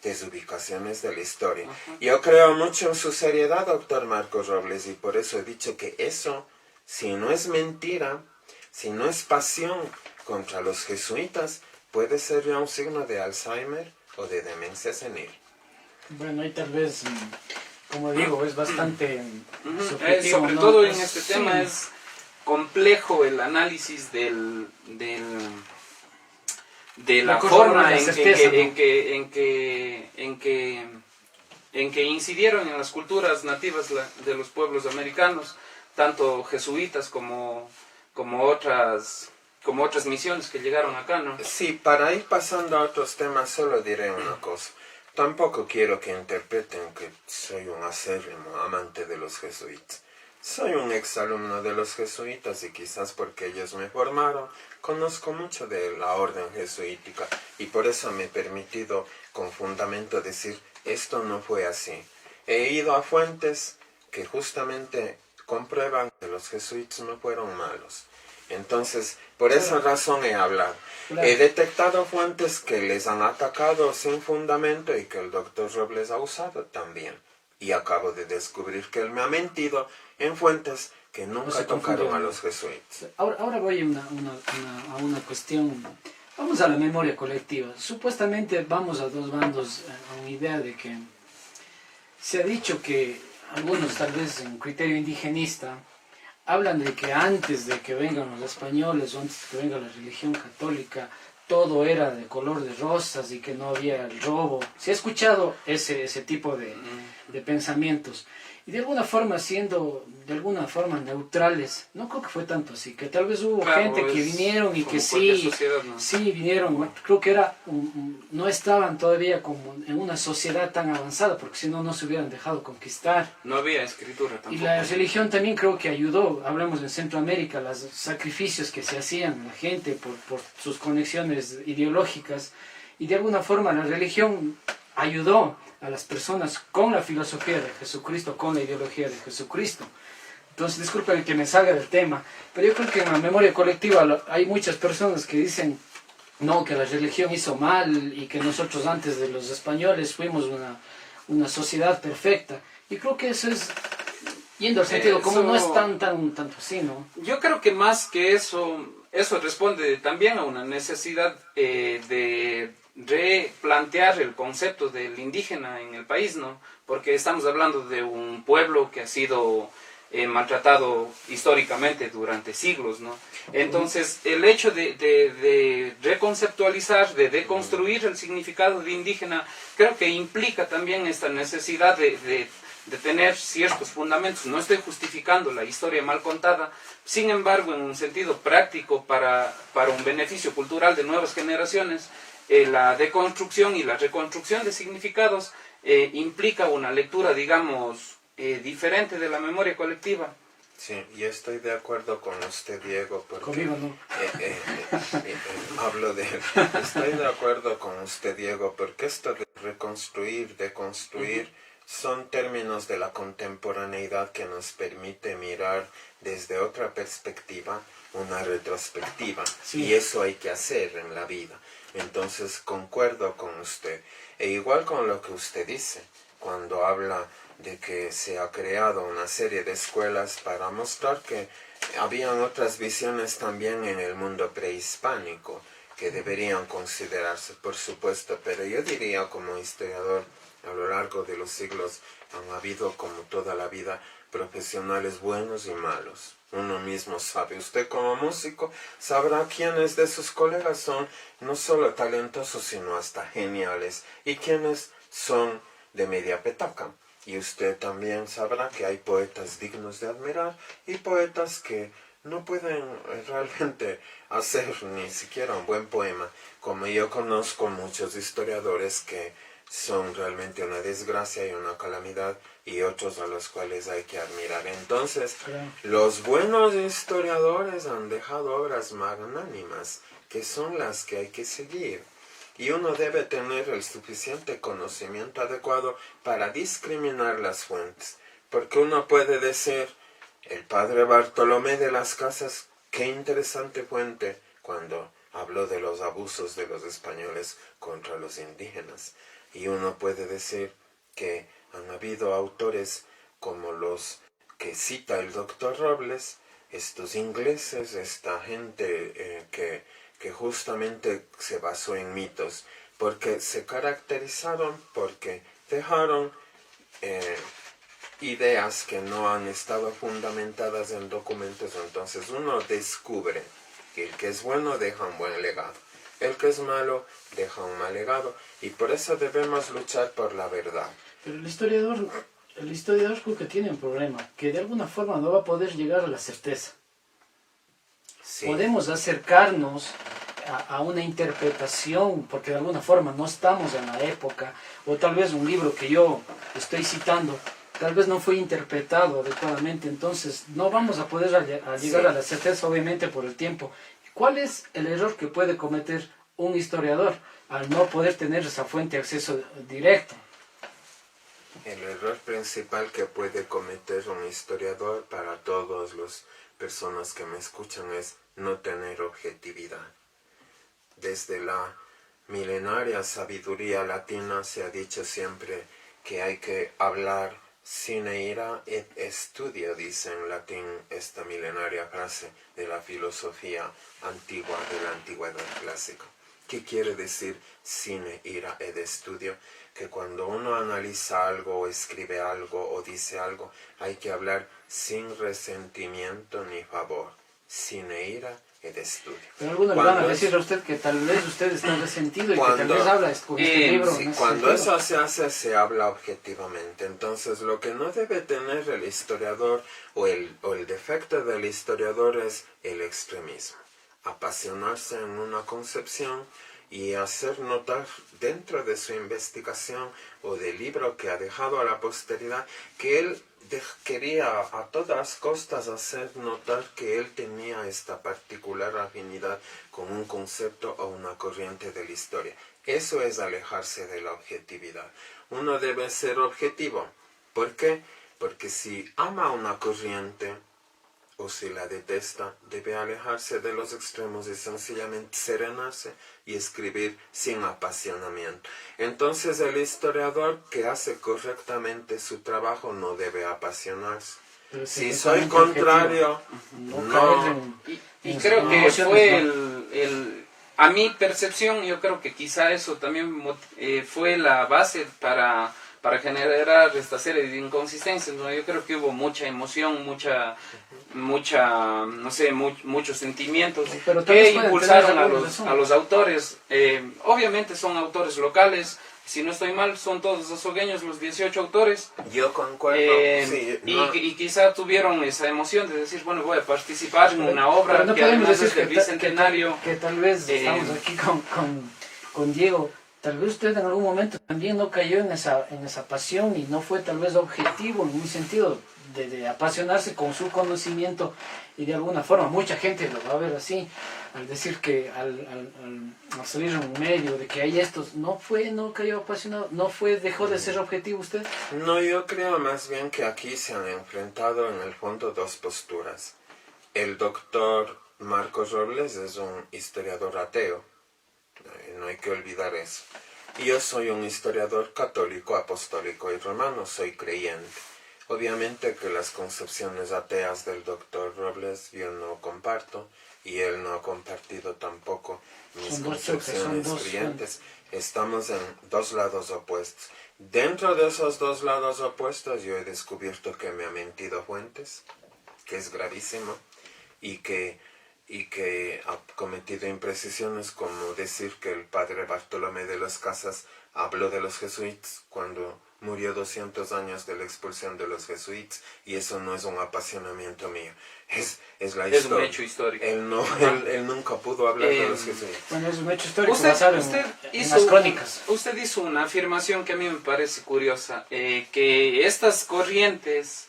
desubicaciones de la historia. Yo creo mucho en su seriedad, doctor Marcos Robles, y por eso he dicho que eso, si no es mentira, si no es pasión contra los jesuitas, puede ser ya un signo de Alzheimer o de demencia senil. Bueno, y tal vez, como digo, es bastante subjetivo, sobre ¿no? todo en este tema es complejo el análisis de la forma en que incidieron en las culturas nativas de los pueblos americanos, tanto jesuitas como otras misiones que llegaron acá, ¿no? Sí, para ir pasando a otros temas solo diré una cosa. Tampoco quiero que interpreten que soy un acérrimo amante de los jesuitas. Soy un exalumno de los jesuitas y quizás porque ellos me formaron, conozco mucho de la orden jesuítica y por eso me he permitido con fundamento decir, esto no fue así. He ido a fuentes que justamente comprueban que los jesuitas no fueron malos. Entonces, por esa razón he hablado. He detectado fuentes que les han atacado sin fundamento y que el doctor Robles ha usado también. Y acabo de descubrir que él me ha mentido en fuentes que nunca tocaron a los jesuitas. Ahora voy a una cuestión. Vamos a la memoria colectiva. Supuestamente vamos a dos bandos, a una idea de que se ha dicho que algunos, tal vez en criterio indigenista, hablan de que antes de que vengan los españoles o antes de que venga la religión católica, todo era de color de rosas y que no había el robo. Se ha escuchado ese tipo de pensamientos. Y de alguna forma, siendo de alguna forma neutrales, no creo que fue tanto así, que tal vez hubo gente que vinieron y que sí, ¿no? Sí vinieron, creo que era no estaban todavía como en una sociedad tan avanzada, porque si no, no se hubieran dejado conquistar. No había escritura tampoco. Y la religión también creo que ayudó, hablamos en Centroamérica, los sacrificios que se hacían a la gente por sus conexiones ideológicas, y de alguna forma la religión ayudó a las personas con la filosofía de Jesucristo, con la ideología de Jesucristo. Entonces, disculpen que me salga del tema, pero yo creo que en la memoria colectiva hay muchas personas que dicen no, que la religión hizo mal y que nosotros antes de los españoles fuimos una sociedad perfecta. Y creo que eso es, yendo al sentido común, no es tanto así, ¿no? Yo creo que más que eso responde también a una necesidad de replantear el concepto del indígena en el país, ¿no? Porque estamos hablando de un pueblo que ha sido maltratado históricamente durante siglos, ¿no? Entonces, el hecho de reconceptualizar, de deconstruir el significado de indígena, creo que implica también esta necesidad de tener ciertos fundamentos. No estoy justificando la historia mal contada, sin embargo, en un sentido práctico para un beneficio cultural de nuevas generaciones, la deconstrucción y la reconstrucción de significados implica una lectura, digamos, diferente de la memoria colectiva. Sí, yo estoy de acuerdo con usted, Diego, porque conmigo no. Estoy de acuerdo con usted, Diego, porque esto de reconstruir, deconstruir, son términos de la contemporaneidad que nos permite mirar desde otra perspectiva, una retrospectiva, sí. Y eso hay que hacer en la vida. Entonces concuerdo con usted. E igual con lo que usted dice, cuando habla de que se ha creado una serie de escuelas para mostrar que habían otras visiones también en el mundo prehispánico que deberían considerarse, por supuesto, pero yo diría como historiador, a lo largo de los siglos han habido, como toda la vida, profesionales buenos y malos. Uno mismo sabe, usted como músico sabrá quiénes de sus colegas son no solo talentosos, sino hasta geniales, y quiénes son de media petaca. Y usted también sabrá que hay poetas dignos de admirar y poetas que no pueden realmente hacer ni siquiera un buen poema, como yo conozco muchos historiadores que son realmente una desgracia y una calamidad, y otros a los cuales hay que admirar. Entonces, los buenos historiadores han dejado obras magnánimas, que son las que hay que seguir. Y uno debe tener el suficiente conocimiento adecuado para discriminar las fuentes. Porque uno puede decir, el padre Bartolomé de las Casas, qué interesante fuente cuando habló de los abusos de los españoles contra los indígenas. Y uno puede decir que han habido autores como los que cita el doctor Robles, estos ingleses, esta gente que justamente se basó en mitos, porque se caracterizaron, porque dejaron ideas que no han estado fundamentadas en documentos. Entonces uno descubre que el que es bueno deja un buen legado, el que es malo deja un mal legado, y por eso debemos luchar por la verdad. Pero el historiador creo que tiene un problema, que de alguna forma no va a poder llegar a la certeza. Sí. Podemos acercarnos a una interpretación, porque de alguna forma no estamos en la época, o tal vez un libro que yo estoy citando, tal vez no fue interpretado adecuadamente, entonces no vamos a poder llegar a la certeza, obviamente, por el tiempo. ¿Cuál es el error que puede cometer un historiador al no poder tener esa fuente de acceso directo? El error principal que puede cometer un historiador, para todas las personas que me escuchan, es no tener objetividad. Desde la milenaria sabiduría latina se ha dicho siempre que hay que hablar sine ira et studio, dice en latín esta milenaria frase de la filosofía antigua, de la antigüedad clásica. ¿Qué quiere decir sine ira et studio? Que cuando uno analiza algo, o escribe algo, o dice algo, hay que hablar sin resentimiento ni favor, sine ira et studio. Pero algunos le van a decir a usted que tal vez usted está resentido y que tal vez habla con este libro. Sí, cuando eso se hace, se habla objetivamente. Entonces, lo que no debe tener el historiador, o el defecto del historiador, es el extremismo. Apasionarse en una concepción y hacer notar dentro de su investigación o del libro que ha dejado a la posteridad que él quería a todas costas hacer notar que él tenía esta particular afinidad con un concepto o una corriente de la historia. Eso es alejarse de la objetividad. Uno debe ser objetivo. ¿Por qué? Porque si ama una corriente o si la detesta, debe alejarse de los extremos y sencillamente serenarse y escribir sin apasionamiento. Entonces el historiador que hace correctamente su trabajo no debe apasionarse. Si soy contrario, no. Y creo que fue a mi percepción, yo creo que quizá eso también fue la base para generar esta serie de inconsistencias, ¿no? Yo creo que hubo mucha emoción, muchos sentimientos que impulsaron a los autores. Obviamente son autores locales, si no estoy mal, son todos azogueños los 18 autores. Yo concuerdo. Sí, y quizá tuvieron esa emoción de decir, bueno, voy a participar en una obra no que además es del que Bicentenario. Que tal vez estamos aquí con Diego. Tal vez usted en algún momento también no cayó en esa pasión y no fue tal vez objetivo en un sentido de apasionarse con su conocimiento, y de alguna forma mucha gente lo va a ver así, al decir que al salir en un medio de que hay estos, no cayó apasionado, dejó de ser objetivo usted. No, yo creo más bien que aquí se han enfrentado en el fondo dos posturas. El doctor Marcos Robles es un historiador ateo, No hay que olvidar eso. Y yo soy un historiador católico, apostólico y romano, soy creyente. Obviamente que las concepciones ateas del doctor Robles yo no comparto, y él no ha compartido tampoco mis concepciones creyentes. Estamos en dos lados opuestos. Dentro de esos dos lados opuestos yo he descubierto que me ha mentido Fuentes, que es gravísimo, y que ha cometido imprecisiones como decir que el padre Bartolomé de las Casas habló de los jesuitas cuando murió 200 años de la expulsión de los jesuitas, y eso no es un apasionamiento mío, es la historia. Es un hecho histórico. Él nunca pudo hablar de los jesuitas. Bueno, es un hecho histórico basado en las crónicas. Usted hizo una afirmación que a mí me parece curiosa, que estas corrientes,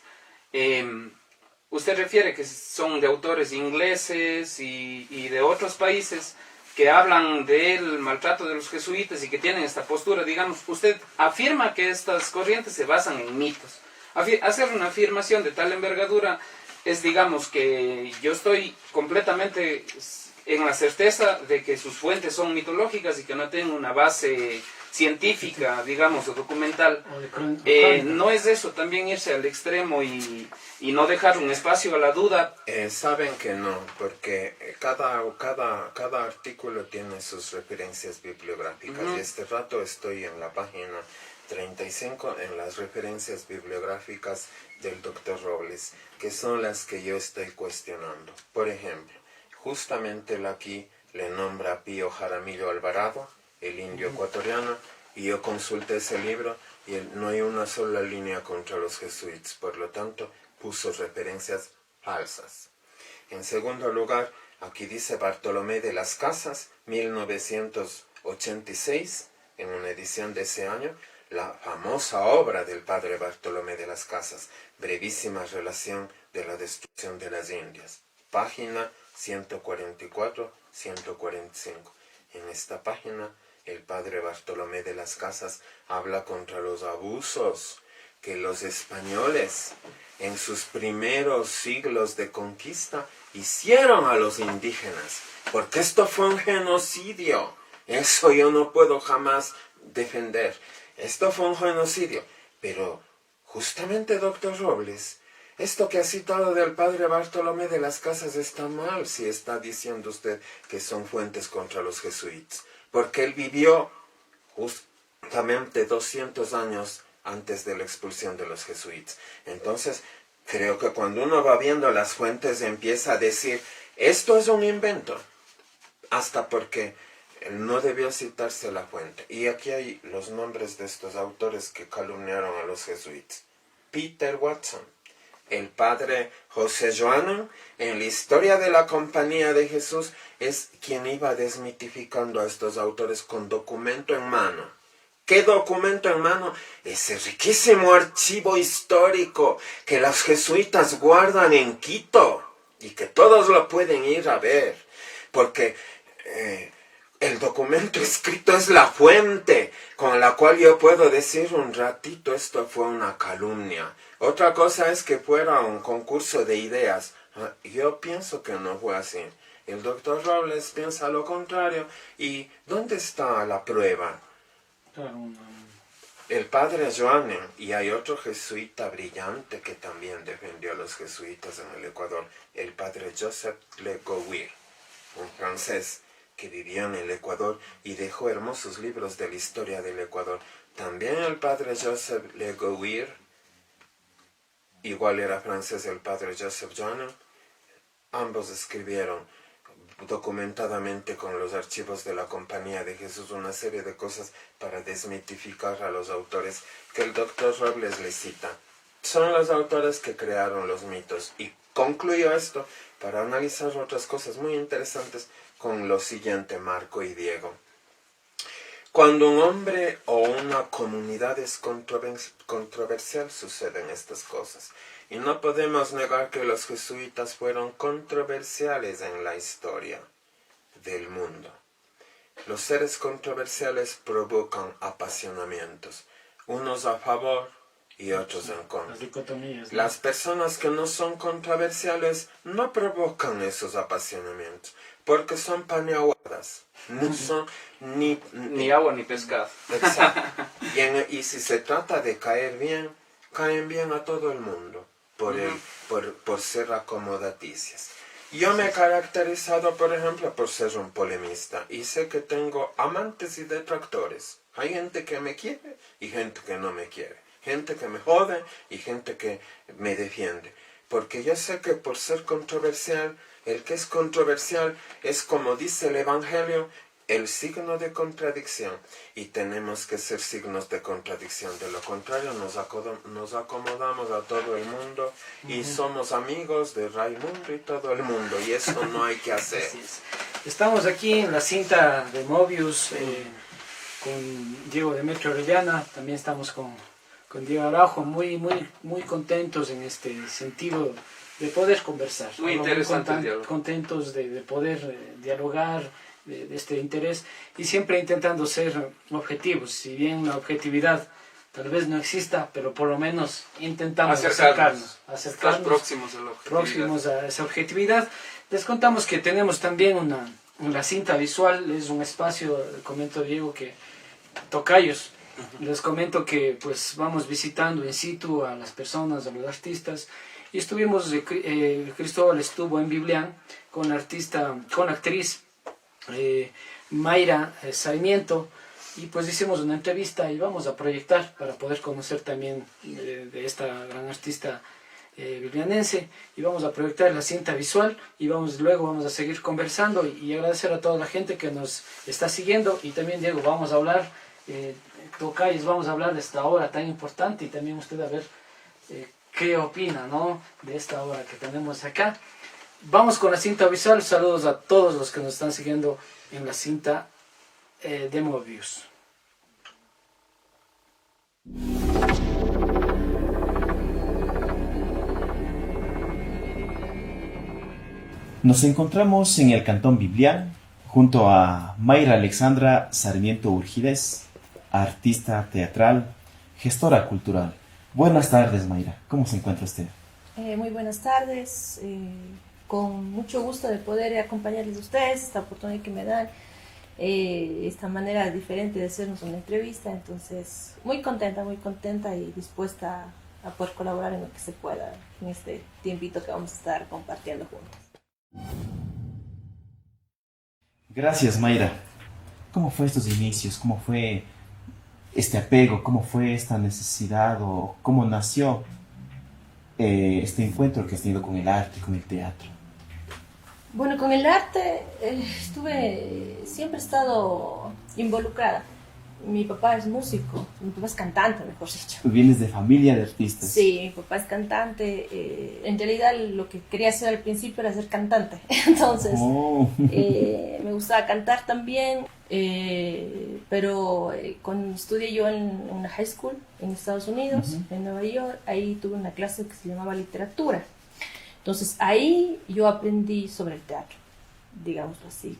usted refiere que son de autores ingleses y de otros países que hablan del maltrato de los jesuitas y que tienen esta postura, digamos, usted afirma que estas corrientes se basan en mitos. Hacer una afirmación de tal envergadura es, digamos, que yo estoy completamente en la certeza de que sus fuentes son mitológicas y que no tienen una base científica, digamos, o documental. ¿No es eso también irse al extremo y no dejar un espacio a la duda? Saben que no, porque cada artículo tiene sus referencias bibliográficas. Y este rato estoy en la página 35 en las referencias bibliográficas del doctor Robles, que son las que yo estoy cuestionando. Por ejemplo, justamente él aquí le nombra a Pío Jaramillo Alvarado, el indio ecuatoriano, y yo consulté ese libro y no hay una sola línea contra los jesuitas, por lo tanto puso referencias falsas. En segundo lugar, aquí dice Bartolomé de las Casas, 1986, en una edición de ese año, la famosa obra del padre Bartolomé de las Casas, brevísima relación de la destrucción de las Indias, página 144-145. En esta página, el padre Bartolomé de las Casas habla contra los abusos que los españoles en sus primeros siglos de conquista hicieron a los indígenas, porque esto fue un genocidio. Eso yo no puedo jamás defender. Esto fue un genocidio. Pero justamente, doctor Robles, esto que ha citado del padre Bartolomé de las Casas está mal si está diciendo usted que son fuentes contra los jesuitas, porque él vivió justamente 200 años antes de la expulsión de los jesuitas. Entonces, creo que cuando uno va viendo las fuentes empieza a decir, esto es un invento, hasta porque no debió citarse la fuente. Y aquí hay los nombres de estos autores que calumniaron a los jesuitas. Peter Watson, el padre José Joanan, en la historia de la Compañía de Jesús, es quien iba desmitificando a estos autores con documento en mano. ¿Qué documento en mano? Ese riquísimo archivo histórico que los jesuitas guardan en Quito y que todos lo pueden ir a ver, porque el documento escrito es la fuente con la cual yo puedo decir un ratito esto fue una calumnia. Otra cosa es que fuera un concurso de ideas. Yo pienso que no fue así. El doctor Robles piensa lo contrario. ¿Y dónde está la prueba? El padre Joanen, y hay otro jesuita brillante que también defendió a los jesuitas en el Ecuador, el padre Joseph Le Gouir, un francés que vivió en el Ecuador y dejó hermosos libros de la historia del Ecuador. También el padre Joseph Le Gouir, igual era francés el padre Joseph Joanen, ambos escribieron documentadamente con los archivos de la Compañía de Jesús una serie de cosas para desmitificar a los autores que el doctor Robles les cita. Son los autores que crearon los mitos. Y concluyo esto para analizar otras cosas muy interesantes con lo siguiente, Marco y Diego. Cuando un hombre o una comunidad es controversial, suceden estas cosas. Y no podemos negar que los jesuitas fueron controversiales en la historia del mundo. Los seres controversiales provocan apasionamientos, unos a favor y otros en contra. Las dicotomías, ¿no? Las personas que no son controversiales no provocan esos apasionamientos, porque son paneaguadas, no son Ni agua ni pescado. Exacto. Y si se trata de caer bien, caen bien a todo el mundo, por ser acomodaticias. Yo me he caracterizado, por ejemplo, por ser un polemista, y sé que tengo amantes y detractores. Hay gente que me quiere y gente que no me quiere. Gente que me jode y gente que me defiende. Porque yo sé que por ser controversial, el que es controversial es, como dice el Evangelio, el signo de contradicción. Y tenemos que ser signos de contradicción. De lo contrario, nos acomodamos a todo el mundo y somos amigos de Raimundo y todo el mundo. Y eso no hay que hacer. Así es. Estamos aquí en la cinta de Mobius con Diego Demetrio Orellana. También estamos con Diego Araujo, muy contentos en este sentido de poder conversar. Muy interesante el diálogo. Contentos de poder dialogar, de este interés, y siempre intentando ser objetivos. Si bien la objetividad tal vez no exista, pero por lo menos intentamos acercarnos próximos a la objetividad. Próximos a esa objetividad. Les contamos que tenemos también una cinta visual, es un espacio, comento Diego, que tocayos. Les comento que pues vamos visitando in situ a las personas, a los artistas, y estuvimos, Cristóbal estuvo en Biblián con la actriz Mayra Sarmiento, y pues hicimos una entrevista y vamos a proyectar para poder conocer también de esta gran artista biblianense, y vamos a proyectar la cinta visual y luego vamos a seguir conversando y agradecer a toda la gente que nos está siguiendo. Y también, Diego, vamos a hablar tocayos, vamos a hablar de esta obra tan importante, y también usted a ver qué opina, ¿no?, de esta obra que tenemos acá. Vamos con la cinta visual. Saludos a todos los que nos están siguiendo en la cinta de Mobius. Nos encontramos en el Cantón Biblián junto a Mayra Alexandra Sarmiento Urgidez, artista teatral, gestora cultural. Buenas tardes, Mayra. ¿Cómo se encuentra usted? Muy buenas tardes. Con mucho gusto de poder acompañarles a ustedes, esta oportunidad que me dan, esta manera diferente de hacernos una entrevista. Entonces, muy contenta y dispuesta a poder colaborar en lo que se pueda en este tiempito que vamos a estar compartiendo juntos. Gracias, Mayra. ¿Cómo fue estos inicios? ¿Cómo fue este apego? ¿Cómo fue esta necesidad? ¿O cómo nació este encuentro que has tenido con el arte, con el teatro? Bueno, con el arte siempre he estado involucrada. Mi papá es músico, mi papá es cantante, mejor dicho. ¿Vienes de familia de artistas? Sí, mi papá es cantante. En realidad lo que quería hacer al principio era ser cantante. Entonces, me gustaba cantar también. Pero cuando estudié yo en una high school en Estados Unidos, en Nueva York, ahí tuve una clase que se llamaba literatura. Entonces ahí yo aprendí sobre el teatro, digámoslo así,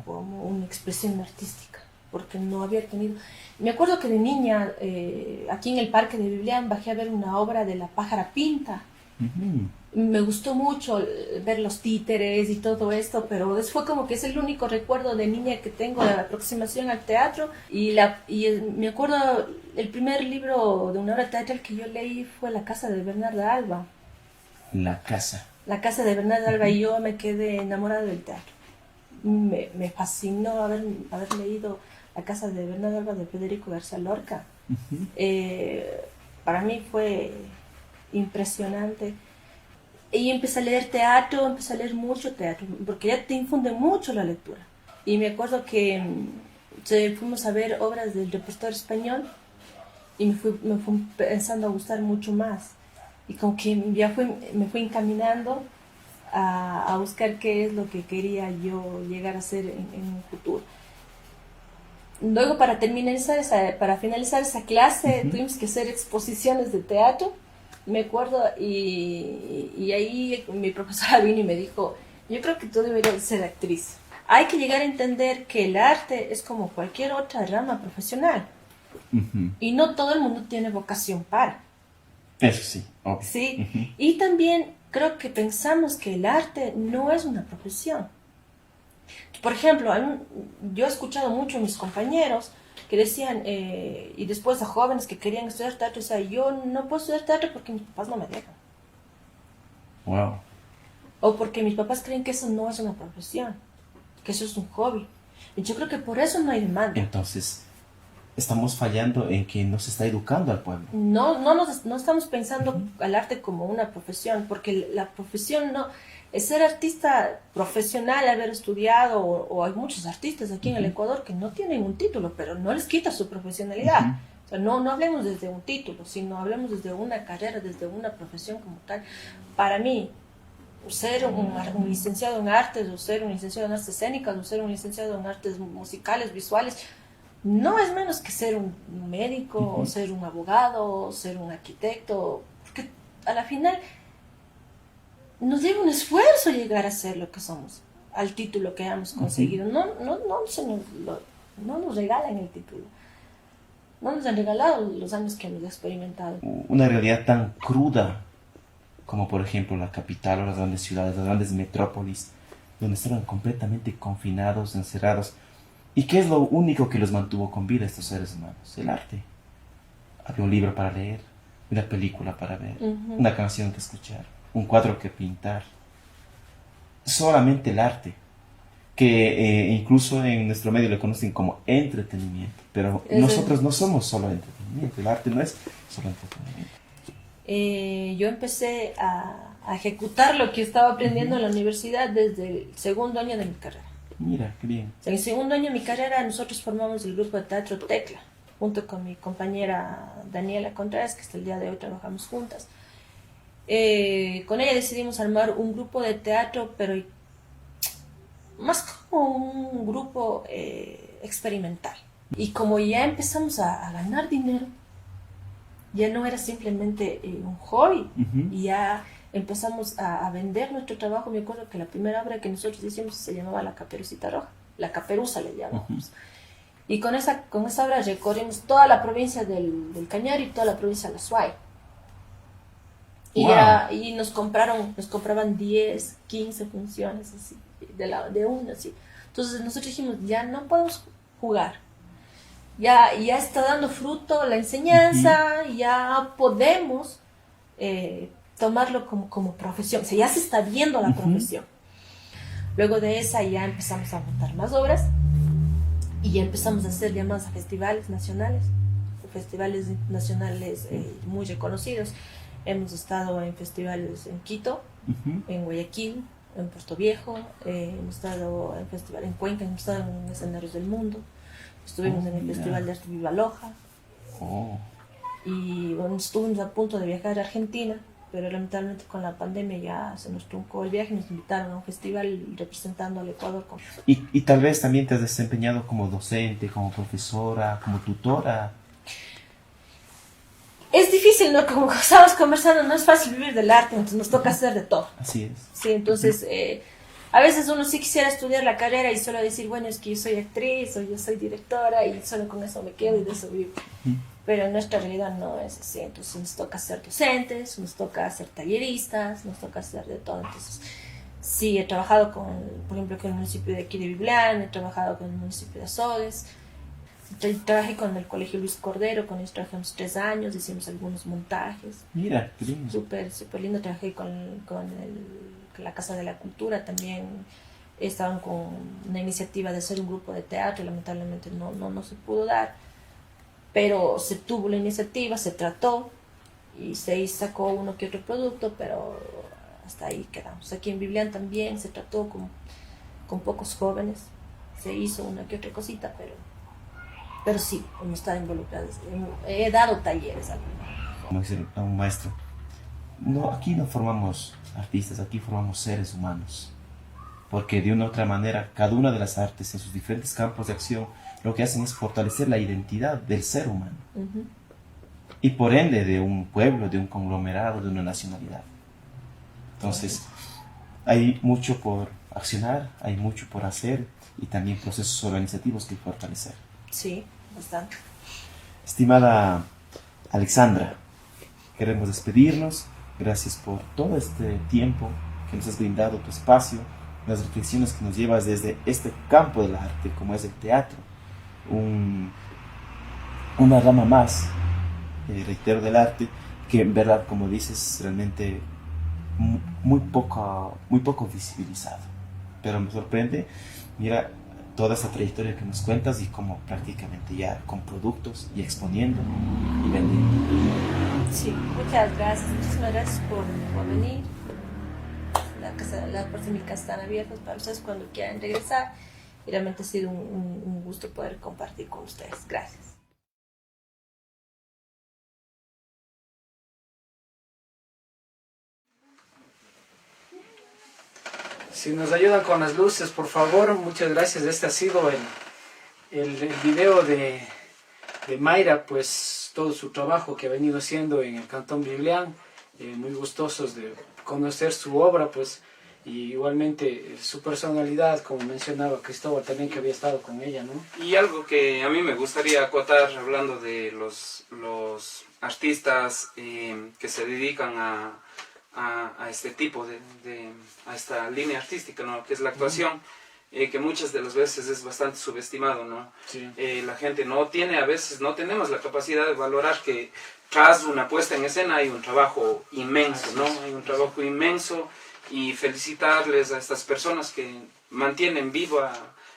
como una expresión artística, porque no había tenido... Me acuerdo que de niña, aquí en el parque de Biblián, bajé a ver una obra de La Pájara Pinta. Me gustó mucho ver los títeres y todo esto, pero después como que es el único recuerdo de niña que tengo de la aproximación al teatro. Me acuerdo, el primer libro de una obra teatral que yo leí fue La Casa de Bernarda Alba. La Casa de Bernarda Alba, y yo me quedé enamorada del teatro. Me fascinó haber leído La Casa de Bernarda Alba de Federico García Lorca. Para mí fue impresionante. Y empecé a leer mucho teatro, porque ya te infunde mucho la lectura. Y me acuerdo que fuimos a ver obras del repertorio español y me fue empezando a gustar mucho más. Y como que me fui encaminando a buscar qué es lo que quería yo llegar a hacer en un futuro. Luego, para finalizar esa clase, tuvimos que hacer exposiciones de teatro, me acuerdo, y ahí mi profesora vino y me dijo: yo creo que tú deberías ser actriz. Hay que llegar a entender que el arte es como cualquier otra rama profesional. Y no todo el mundo tiene vocación para. Eso sí, obvio. Sí, y también creo que pensamos que el arte no es una profesión. Por ejemplo, yo he escuchado mucho a mis compañeros que decían, y después a jóvenes que querían estudiar teatro, o sea, yo no puedo estudiar teatro porque mis papás no me dejan. Wow. O porque mis papás creen que eso no es una profesión, que eso es un hobby. Y yo creo que por eso no hay demanda. Entonces, estamos fallando en que no se está educando al pueblo. No estamos pensando al arte como una profesión, porque la profesión no... Es ser artista profesional, haber estudiado, o hay muchos artistas aquí en el Ecuador que no tienen un título, pero no les quita su profesionalidad. O sea, no hablemos desde un título, sino hablemos desde una carrera, desde una profesión como tal. Para mí, ser un licenciado en artes, o ser un licenciado en artes escénicas, o ser un licenciado en artes musicales, visuales, no es menos que ser un médico, o ser un abogado, o ser un arquitecto, porque a la final nos lleva un esfuerzo llegar a ser lo que somos, al título que hemos conseguido. No nos regalan el título. No nos han regalado los años que hemos experimentado. Una realidad tan cruda como por ejemplo la capital o las grandes ciudades, las grandes metrópolis, donde estaban completamente confinados, encerrados. ¿Y qué es lo único que los mantuvo con vida estos seres humanos? El arte. Había un libro para leer, una película para ver, una canción que escuchar, un cuadro que pintar. Solamente el arte, que incluso en nuestro medio lo conocen como entretenimiento, pero nosotros no somos solo entretenimiento, el arte no es solo entretenimiento. Yo empecé a ejecutar lo que estaba aprendiendo en la universidad desde el segundo año de mi carrera. Mira, qué bien. En el segundo año de mi carrera nosotros formamos el grupo de teatro Tecla, junto con mi compañera Daniela Contreras, que hasta el día de hoy trabajamos juntas. Con ella decidimos armar un grupo de teatro, pero más como un grupo experimental. Y como ya empezamos a ganar dinero, ya no era simplemente un hobby, y ya empezamos a vender nuestro trabajo. Me acuerdo que la primera obra que nosotros hicimos se llamaba La Caperucita Roja, La Caperuza le llamamos. Y con esa obra recorrimos toda la provincia del Cañar y toda la provincia de La Suay. Y nos compraban 10, 15 funciones así, de una así. Entonces nosotros dijimos, ya no podemos jugar. Ya está dando fruto la enseñanza, ya podemos tomarlo como profesión. O sea, ya se está viendo la profesión. Luego de esa ya empezamos a montar más obras y ya empezamos a hacer llamadas a festivales nacionales muy reconocidos. Hemos estado en festivales en Quito, en Guayaquil, en Puerto Viejo, hemos estado en festival en Cuenca, hemos estado en escenarios del mundo. Estuvimos en el Festival de Arte Viva Loja. Y bueno, estuvimos a punto de viajar a Argentina, pero lamentablemente con la pandemia ya se nos truncó el viaje. Nos invitaron a un festival representando al Ecuador. Y tal vez también te has desempeñado como docente, como profesora, como tutora. Es difícil, ¿no? Como estábamos conversando, no es fácil vivir del arte, entonces nos toca hacer de todo. Así es. Sí, entonces... a veces uno sí quisiera estudiar la carrera y solo decir, bueno, es que yo soy actriz o yo soy directora y solo con eso me quedo y de eso vivo. Pero en nuestra realidad no es así. Entonces nos toca ser docentes, nos toca ser talleristas, nos toca hacer de todo. Entonces sí, he trabajado por ejemplo, con el municipio de aquí de Biblián, he trabajado con el municipio de Azogues, trabajé con el Colegio Luis Cordero, con ellos trabajamos 3 años, hicimos algunos montajes. Mira, qué lindo. Súper lindo. Trabajé con la Casa de la Cultura también. Estaban con una iniciativa de hacer un grupo de teatro, lamentablemente no se pudo dar, pero se tuvo la iniciativa, se trató y se sacó uno que otro producto, pero hasta ahí quedamos. Aquí en Biblián también se trató con pocos jóvenes, se hizo una que otra cosita, pero sí, hemos estado involucrados. He dado talleres. Como dice un maestro, aquí no formamos artistas, aquí formamos seres humanos, porque de una u otra manera cada una de las artes en sus diferentes campos de acción lo que hacen es fortalecer la identidad del ser humano y por ende de un pueblo, de un conglomerado, de una nacionalidad. Entonces hay mucho por accionar, hay mucho por hacer y también procesos organizativos que fortalecer. Sí, bastante. Estimada Alexandra, queremos despedirnos. Gracias por todo este tiempo que nos has brindado, tu espacio, las reflexiones que nos llevas desde este campo del arte, como es el teatro. Una rama más, reitero, del arte, que en verdad, como dices, realmente muy poco visibilizado. Pero me sorprende, mira, toda esta trayectoria que nos cuentas y cómo prácticamente ya con productos y exponiendo y vendiendo. Sí, muchas gracias, muchísimas gracias por venir. Las puertas de mi casa están abiertas para ustedes cuando quieran regresar. Y realmente ha sido un gusto poder compartir con ustedes. Gracias. Si nos ayudan con las luces, por favor, muchas gracias. Este ha sido el video de Mayra, pues todo su trabajo que ha venido haciendo en el Cantón Biblián. Muy gustosos de conocer su obra, pues, y igualmente su personalidad, como mencionaba Cristóbal también, que había estado con ella, ¿no? Y algo que a mí me gustaría acotar, hablando de los artistas que se dedican a este tipo a esta línea artística, ¿no? Que es la actuación, que muchas de las veces es bastante subestimado, ¿no? Sí. La gente a veces no tenemos la capacidad de valorar que tras una puesta en escena hay un trabajo inmenso, ¿no? Hay un trabajo inmenso, y felicitarles a estas personas que mantienen viva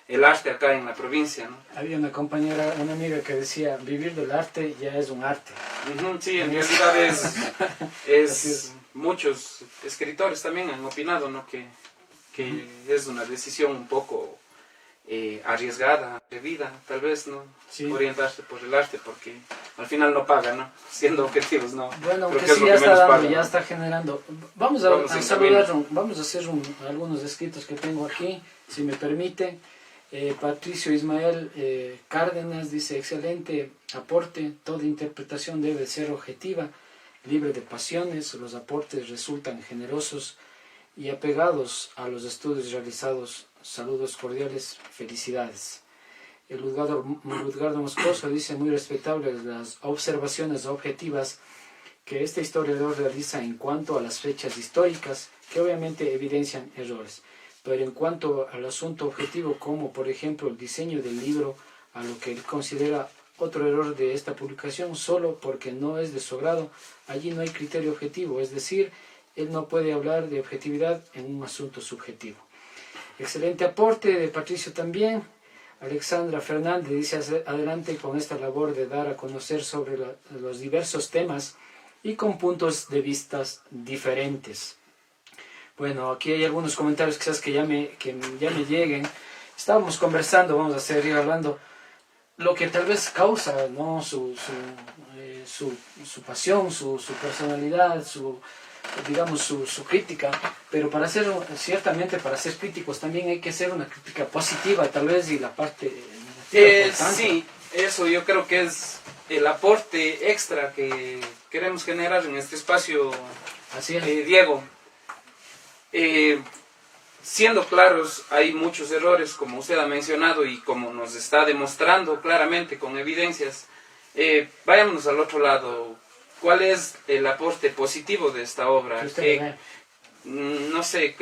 el arte acá en la provincia, ¿no? Había una compañera, una amiga que decía, vivir del arte ya es un arte. Sí, en realidad es muchos escritores también han opinado, ¿no? Que es una decisión un poco arriesgada, atrevida, tal vez, ¿no? Sí. Orientarse por el arte, porque al final no paga, ¿no? Siendo objetivos, ¿no? Bueno, creo que que es sí lo ya que está menos dando, paga, ya ¿no? está generando. Vamos a saludar, vamos a hacer algunos escritos que tengo aquí, si me permite. Patricio Ismael Cárdenas dice, excelente aporte, toda interpretación debe ser objetiva, libre de pasiones, los aportes resultan generosos y apegados a los estudios realizados. Saludos cordiales, felicidades. El Ludgardo Moscoso dice, muy respetables las observaciones objetivas que este historiador realiza en cuanto a las fechas históricas, que obviamente evidencian errores. Pero en cuanto al asunto objetivo, como por ejemplo el diseño del libro, a lo que él considera otro error de esta publicación, solo porque no es de su agrado, allí no hay criterio objetivo, es decir, él no puede hablar de objetividad en un asunto subjetivo. Excelente aporte de Patricio también. Alexandra Fernández dice, adelante con esta labor de dar a conocer sobre los diversos temas y con puntos de vista diferentes. Bueno, aquí hay algunos comentarios quizás que ya me lleguen. Estábamos conversando, vamos a seguir hablando, lo que tal vez causa, ¿no? su pasión, su personalidad, su crítica, pero ciertamente para ser críticos también hay que hacer una crítica positiva, tal vez, y la parte negativa. Sí, eso yo creo que es el aporte extra que queremos generar en este espacio. Así es. Diego, siendo claros, hay muchos errores, como usted ha mencionado y como nos está demostrando claramente con evidencias. Vayámonos al otro lado. ¿Cuál es el aporte positivo de esta obra? No sé,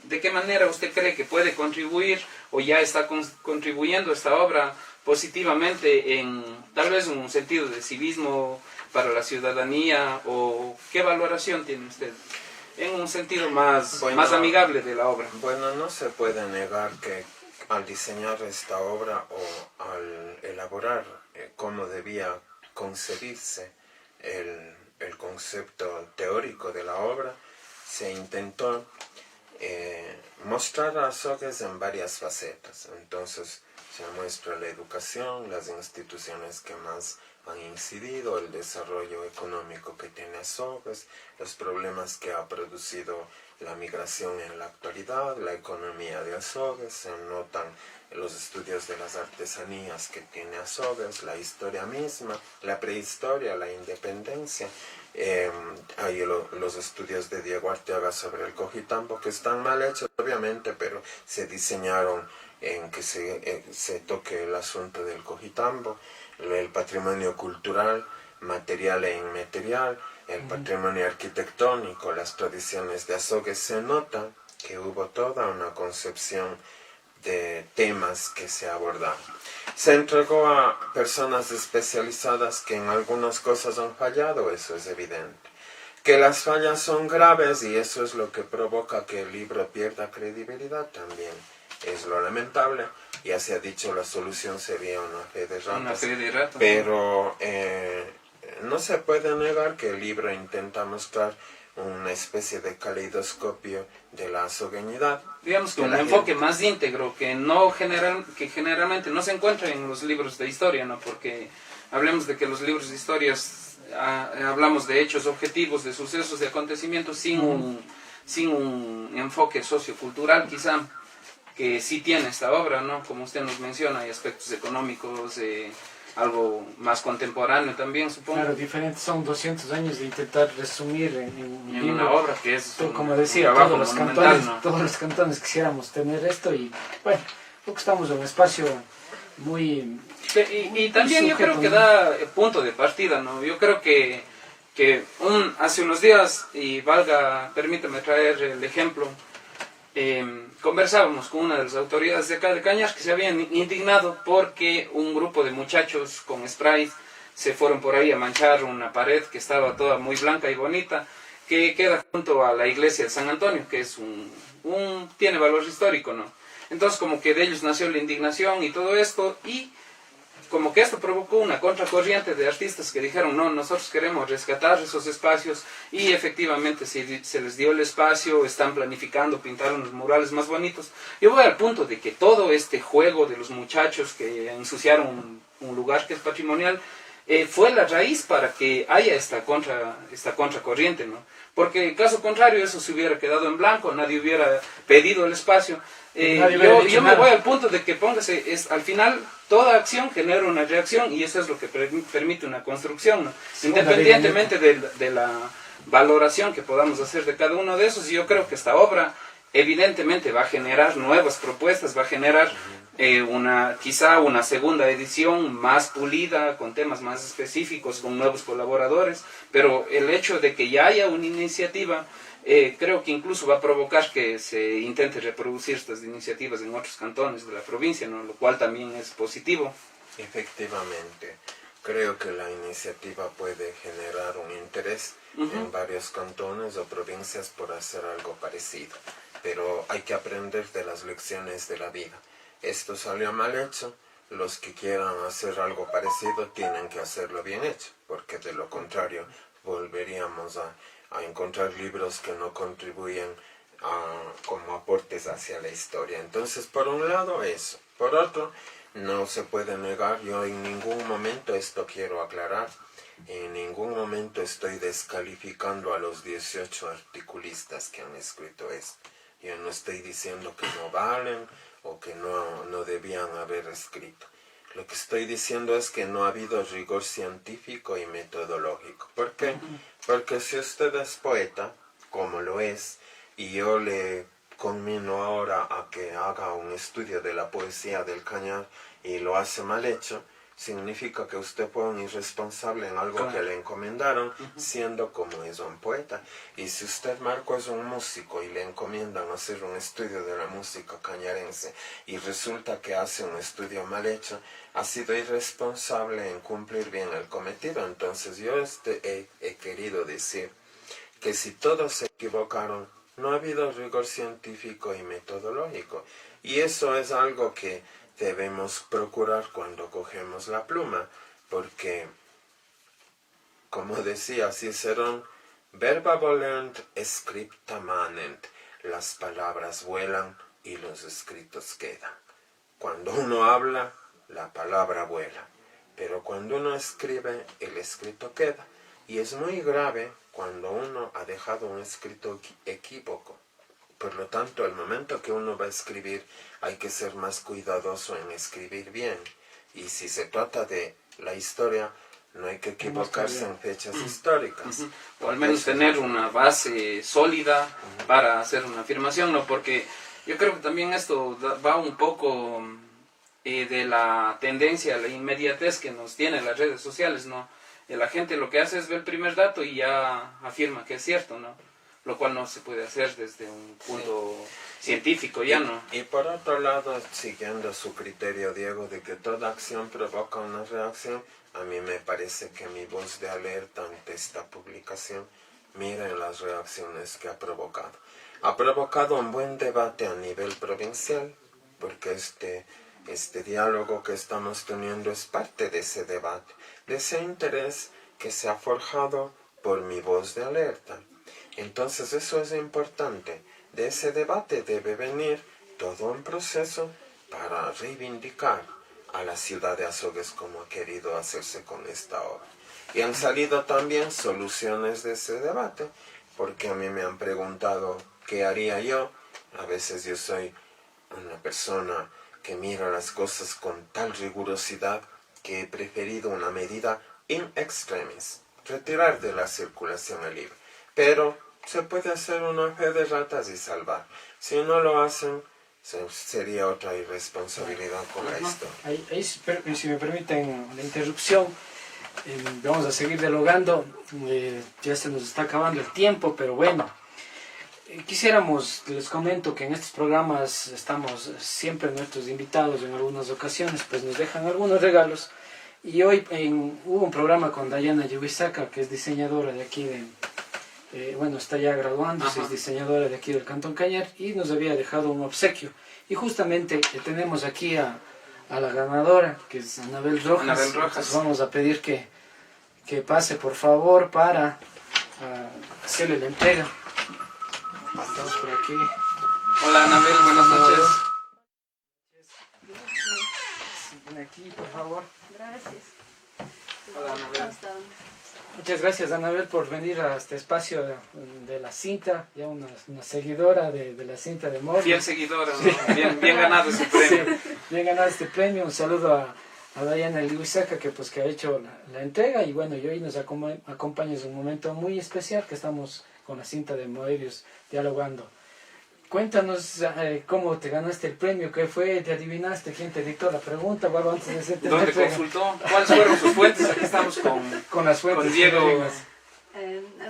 ¿de qué manera usted cree que puede contribuir o ya está contribuyendo esta obra positivamente en tal vez un sentido de civismo para la ciudadanía? ¿O qué valoración tiene usted en un sentido más amigable de la obra? Bueno, no se puede negar que al diseñar esta obra o al elaborar cómo debía concebirse el concepto teórico de la obra, se intentó mostrar a Azogues en varias facetas. Entonces se muestra la educación, las instituciones que más han incidido, el desarrollo económico que tiene Azogues, los problemas que ha producido la migración en la actualidad, la economía de Azogues, se notan los estudios de las artesanías que tiene Azogues, la historia misma, la prehistoria, la independencia. Hay los estudios de Diego Arteaga sobre el Cojitambo, que están mal hechos obviamente, pero se diseñaron en que se toque el asunto del Cojitambo, el patrimonio cultural, material e inmaterial, el patrimonio arquitectónico, las tradiciones de Azogues, se nota que hubo toda una concepción de temas que se abordaron. Se entregó a personas especializadas que en algunas cosas han fallado, eso es evidente. Que las fallas son graves y eso es lo que provoca que el libro pierda credibilidad también. Es lo lamentable. Ya se ha dicho, la solución sería una fe de ratas. Una fe de ratas. Pero no se puede negar que el libro intenta mostrar una especie de caleidoscopio de la azogueñidad. Digamos que un enfoque más íntegro que generalmente no se encuentra en los libros de historia, ¿no? Porque hablemos de que los libros de historia hablamos de hechos objetivos, de sucesos, de acontecimientos sin un enfoque sociocultural quizá, que sí tiene esta obra, ¿no? Como usted nos menciona, hay aspectos económicos, algo más contemporáneo también, supongo. Claro, diferentes, son 200 años de intentar resumir en una obra que es, como decía, todos los cantones quisiéramos tener esto y bueno, creo que estamos en un espacio muy... Y también yo creo que da punto de partida, ¿no? Yo creo que hace unos días, y permíteme traer el ejemplo, conversábamos con una de las autoridades de acá de Cañar que se habían indignado porque un grupo de muchachos con spray se fueron por ahí a manchar una pared que estaba toda muy blanca y bonita, que queda junto a la iglesia de San Antonio, que es tiene valor histórico, ¿no? Entonces como que de ellos nació la indignación y todo esto, y como que esto provocó una contracorriente de artistas que dijeron, no, nosotros queremos rescatar esos espacios, y efectivamente se les dio el espacio, están planificando, pintaron los murales más bonitos. Yo voy al punto de que todo este juego de los muchachos que ensuciaron un lugar que es patrimonial, fue la raíz para que haya esta contracorriente, ¿no? Porque caso contrario eso se hubiera quedado en blanco, nadie hubiera pedido el espacio. Yo me voy al punto de que al final toda acción genera una reacción y eso es lo que permite una construcción, ¿no? Independientemente de la valoración que podamos hacer de cada uno de esos. Y yo creo que esta obra evidentemente va a generar nuevas propuestas, va a generar quizá una segunda edición más pulida, con temas más específicos, con nuevos colaboradores, pero el hecho de que ya haya una iniciativa, creo que incluso va a provocar que se intente reproducir estas iniciativas en otros cantones de la provincia, ¿no? Lo cual también es positivo. Efectivamente, creo que la iniciativa puede generar un interés en varios cantones o provincias por hacer algo parecido, pero hay que aprender de las lecciones de la vida. Esto salió mal hecho, los que quieran hacer algo parecido tienen que hacerlo bien hecho, porque de lo contrario volveríamos a encontrar libros que no contribuyen como aportes hacia la historia. Entonces, por un lado eso. Por otro, no se puede negar, yo en ningún momento, esto quiero aclarar, en ningún momento estoy descalificando a los 18 articulistas que han escrito esto. Yo no estoy diciendo que no valen o que no debían haber escrito. Lo que estoy diciendo es que no ha habido rigor científico y metodológico. ¿Por qué? Porque si usted es poeta, como lo es, y yo le conmino ahora a que haga un estudio de la poesía del Cañar y lo hace mal hecho, significa que usted fue un irresponsable en algo que le encomendaron, siendo como es un poeta. Y si usted, Marco, es un músico y le encomiendan hacer un estudio de la música cañarense y resulta que hace un estudio mal hecho, ha sido irresponsable en cumplir bien el cometido. Entonces yo he querido decir que si todos se equivocaron, no ha habido rigor científico y metodológico. Y eso es algo que debemos procurar cuando cogemos la pluma, porque, como decía Cicerón, verba volent, scripta manent, las palabras vuelan y los escritos quedan. Cuando uno habla, la palabra vuela, pero cuando uno escribe, el escrito queda, y es muy grave cuando uno ha dejado un escrito equívoco. Por lo tanto, el momento que uno va a escribir, hay que ser más cuidadoso en escribir bien. Y si se trata de la historia, no hay que equivocarse en fechas históricas. O al menos tener una base sólida para hacer una afirmación, ¿no? Porque yo creo que también esto va un poco de la tendencia a la inmediatez que nos tienen las redes sociales, ¿no? la gente lo que hace es ver el primer dato y ya afirma que es cierto, ¿no? Lo cual no se puede hacer desde un punto científico, ya no. Y por otro lado, siguiendo su criterio, Diego, de que toda acción provoca una reacción, a mí me parece que mi voz de alerta ante esta publicación, miren las reacciones que ha provocado. Ha provocado un buen debate a nivel provincial, porque este diálogo que estamos teniendo es parte de ese debate, de ese interés que se ha forjado por mi voz de alerta. Entonces eso es importante. De ese debate debe venir todo un proceso para reivindicar a la ciudad de Azogues como ha querido hacerse con esta obra. Y han salido también soluciones de ese debate, porque a mí me han preguntado qué haría yo. A veces yo soy una persona que mira las cosas con tal rigurosidad que he preferido una medida in extremis, retirar de la circulación el libro. Pero se puede hacer una fe de ratas y salvar. Si no lo hacen, sería otra irresponsabilidad con la historia. Ahí, si me permiten la interrupción, vamos a seguir dialogando. Ya se nos está acabando el tiempo, pero bueno. Les comento que en estos programas estamos siempre nuestros invitados, en algunas ocasiones pues nos dejan algunos regalos. Y hoy hubo un programa con Dayana Yubisaca, que es diseñadora de aquí está ya graduándose, es diseñadora de aquí del Cantón Cañar, y nos había dejado un obsequio. Y justamente tenemos aquí a la ganadora, que es Anabel Rojas. Anabel Rojas. Entonces vamos a pedir que pase por favor para hacerle la entrega. Estamos por aquí. Hola Anabel, buenas noches. Ven aquí, por favor. Gracias. Hola Anabel. Muchas gracias, Anabel, por venir a este espacio de la cinta, ya una seguidora de la cinta de Morbid. Fiel seguidora, ¿no? Bien ganado ese premio. Sí, bien ganado este premio. Un saludo a Dayana Yubisaca, que ha hecho la entrega, y bueno, y hoy nos acompaña en un momento muy especial que estamos con la cinta de Moebius dialogando. Cuéntanos cómo te ganaste el premio, qué fue, te adivinaste, quién te dictó la pregunta, bueno, antes de hacerte ¿Dónde consultó? ¿Cuáles fueron sus fuentes? Aquí estamos con las fuentes. Con Diego.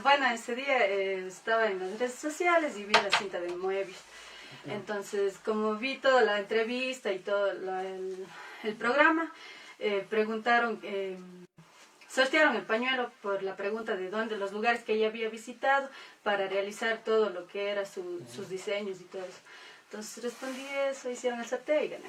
Bueno, ese día estaba en las redes sociales y vi la cinta de Moebius. Entonces, como vi toda la entrevista y todo el programa, preguntaron, sortearon el pañuelo por la pregunta de dónde, los lugares que ella había visitado para realizar todo lo que era sus diseños y todo eso. Entonces respondí eso, hicieron el sorteo y gané.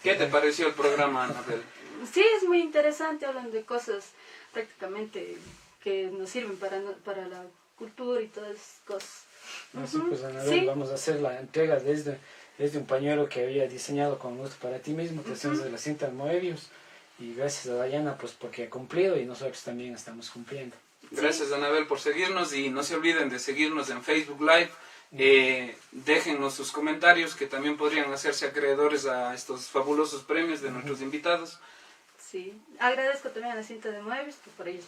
¿Qué te pareció el programa, Anabel? Sí, es muy interesante, hablan de cosas prácticamente que nos sirven para la cultura y todas esas cosas. Así pues, Anabel, Sí. vamos a hacer la entrega desde un pañuelo que había diseñado con gusto para ti mismo, que hacemos de la cinta de Moebius. Y gracias a Dayana, pues porque ha cumplido y nosotros también estamos cumpliendo. Gracias, Anabel, por seguirnos, y no se olviden de seguirnos en Facebook Live. Déjennos sus comentarios, que también podrían hacerse acreedores a estos fabulosos premios de nuestros invitados. Sí, agradezco también a la cinta de Moebius, que por ellos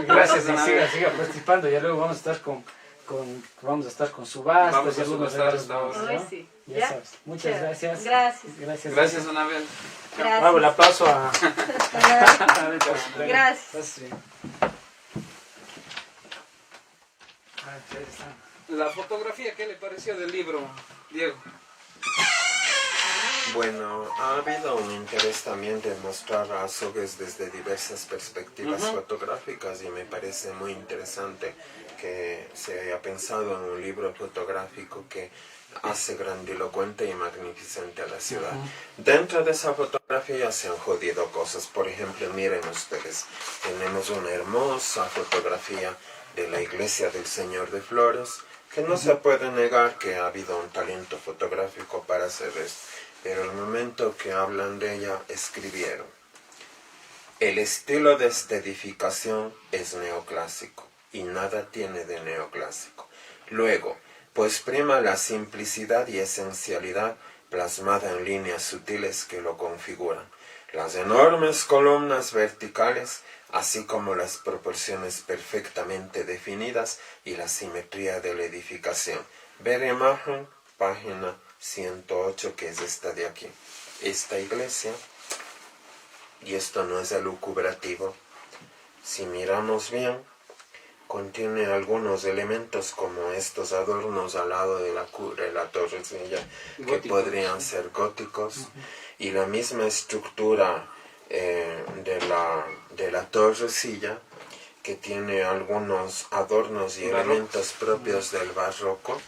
Gracias, y Anabel. siga participando. Ya luego vamos a estar con subastas Vamos a y algunos subastar regalos esta más, obra. Hoy ¿no? sí. Ya sabes. Muchas gracias. Gracias. Gracias, Anabel. Gracias. Bravo, el aplauso a... Gracias. Ahí está. La fotografía, ¿qué le pareció del libro, Diego? Bueno, ha habido un interés también de mostrar a Azogues desde diversas perspectivas fotográficas, y me parece muy interesante que se haya pensado en un libro fotográfico que hace grandilocuente y magnificente a la ciudad. Dentro de esa fotografía se han jodido cosas. Por ejemplo, miren ustedes, tenemos una hermosa fotografía de la iglesia del Señor de Flores, que no se puede negar que ha habido un talento fotográfico para hacer esto. Pero el momento que hablan de ella, escribieron: el estilo de esta edificación es neoclásico, y nada tiene de neoclásico. Luego, pues prima la simplicidad y esencialidad plasmada en líneas sutiles que lo configuran. Las enormes columnas verticales, así como las proporciones perfectamente definidas y la simetría de la edificación. Ver imagen, página 108, que es esta de aquí. Esta iglesia y esto no es elucubrativo, si miramos bien, contiene algunos elementos como estos adornos al lado de la torrecilla que podrían ser góticos, y la misma estructura de la torrecilla que tiene algunos adornos y elementos propios del barroco,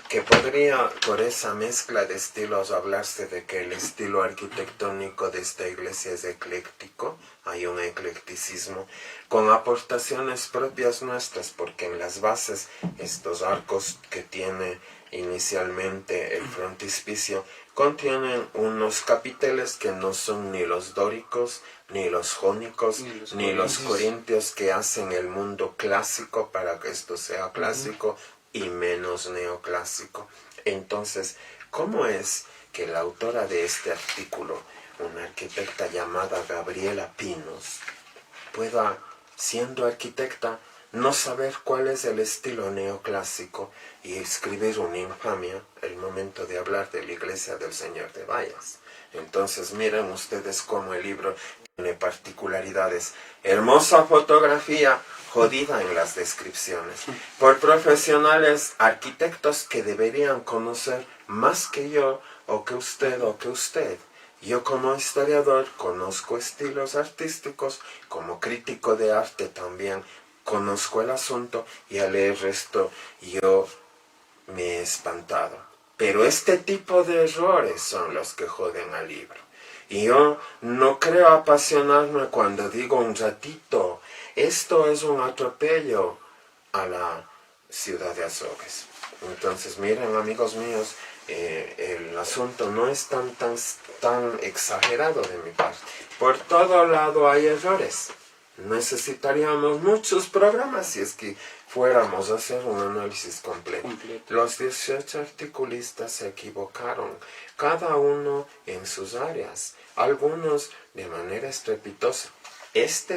que podría, por esa mezcla de estilos, hablarse de que el estilo arquitectónico de esta iglesia es ecléctico. Hay un eclecticismo con aportaciones propias nuestras, porque en las bases, estos arcos que tiene inicialmente el frontispicio, contienen unos capiteles que no son ni los dóricos, ni los jónicos, ni los corintios, que hacen el mundo clásico para que esto sea clásico, y menos neoclásico. Entonces, ¿cómo es que la autora de este artículo, una arquitecta llamada Gabriela Pinos, pueda, siendo arquitecta, no saber cuál es el estilo neoclásico y escribir una infamia el momento de hablar de la iglesia del Señor de Vallas? Entonces miren ustedes cómo el libro tiene particularidades. Hermosa fotografía, jodida en las descripciones, por profesionales arquitectos que deberían conocer más que yo, o que usted, o que usted. Yo como historiador conozco estilos artísticos, como crítico de arte también conozco el asunto, y al leer esto yo me he espantado. Pero este tipo de errores son los que joden al libro. Y yo no creo apasionarme cuando digo un ratito, esto es un atropello a la ciudad de Azogues. Entonces miren, amigos míos, el asunto no es tan exagerado de mi parte. Por todo lado hay errores. Necesitaríamos muchos programas si es que fuéramos a hacer un análisis completo. Los 18 articulistas se equivocaron, cada uno en sus áreas, algunos de manera estrepitosa. Este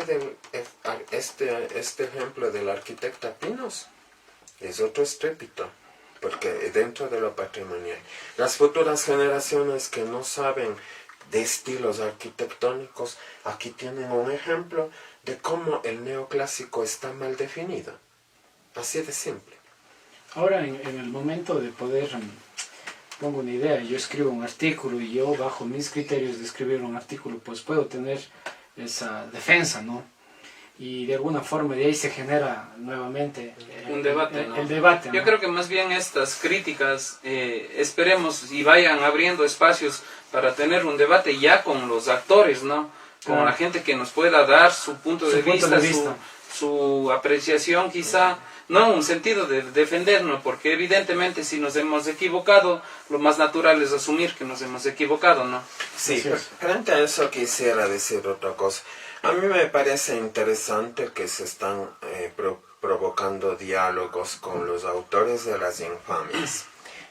ejemplo de la arquitecta Pinos es otro estrépito, porque dentro de lo patrimonial, las futuras generaciones que no saben de estilos arquitectónicos, aquí tienen un ejemplo de cómo el neoclásico está mal definido. Así de simple. Ahora, en el momento de poder, pongo una idea, yo escribo un artículo y yo, bajo mis criterios de escribir un artículo, pues puedo tener esa defensa, ¿no? Y de alguna forma de ahí se genera nuevamente un debate, ¿no? El debate, ¿no? Yo creo que más bien estas críticas, esperemos y vayan abriendo espacios para tener un debate ya con los actores, ¿no? Con la gente que nos pueda dar su punto de vista. Su apreciación quizá, no un sentido de defendernos, porque evidentemente si nos hemos equivocado, lo más natural es asumir que nos hemos equivocado, ¿no? Sí, frente a eso quisiera decir otra cosa. A mí me parece interesante que se están provocando diálogos con los autores de las infamias,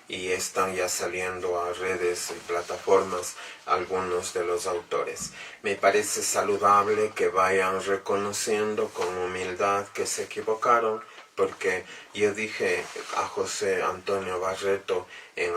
y están ya saliendo a redes y plataformas algunos de los autores. Me parece saludable que vayan reconociendo con humildad que se equivocaron, porque yo dije a José Antonio Barreto en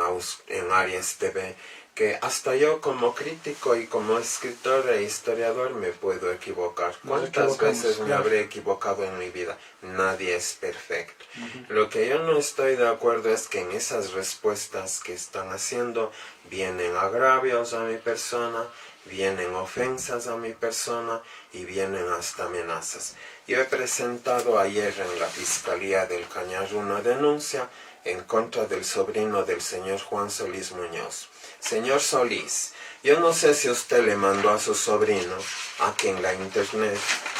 Aries TV que hasta yo como crítico y como escritor e historiador me puedo equivocar. ¿Cuántas veces me habré equivocado en mi vida? Nadie es perfecto. Lo que yo no estoy de acuerdo es que en esas respuestas que están haciendo vienen agravios a mi persona, vienen ofensas a mi persona y vienen hasta amenazas. Yo he presentado ayer en la Fiscalía del Cañar una denuncia en contra del sobrino del señor Juan Solís Muñoz. Señor Solís, yo no sé si usted le mandó a su sobrino a que en la internet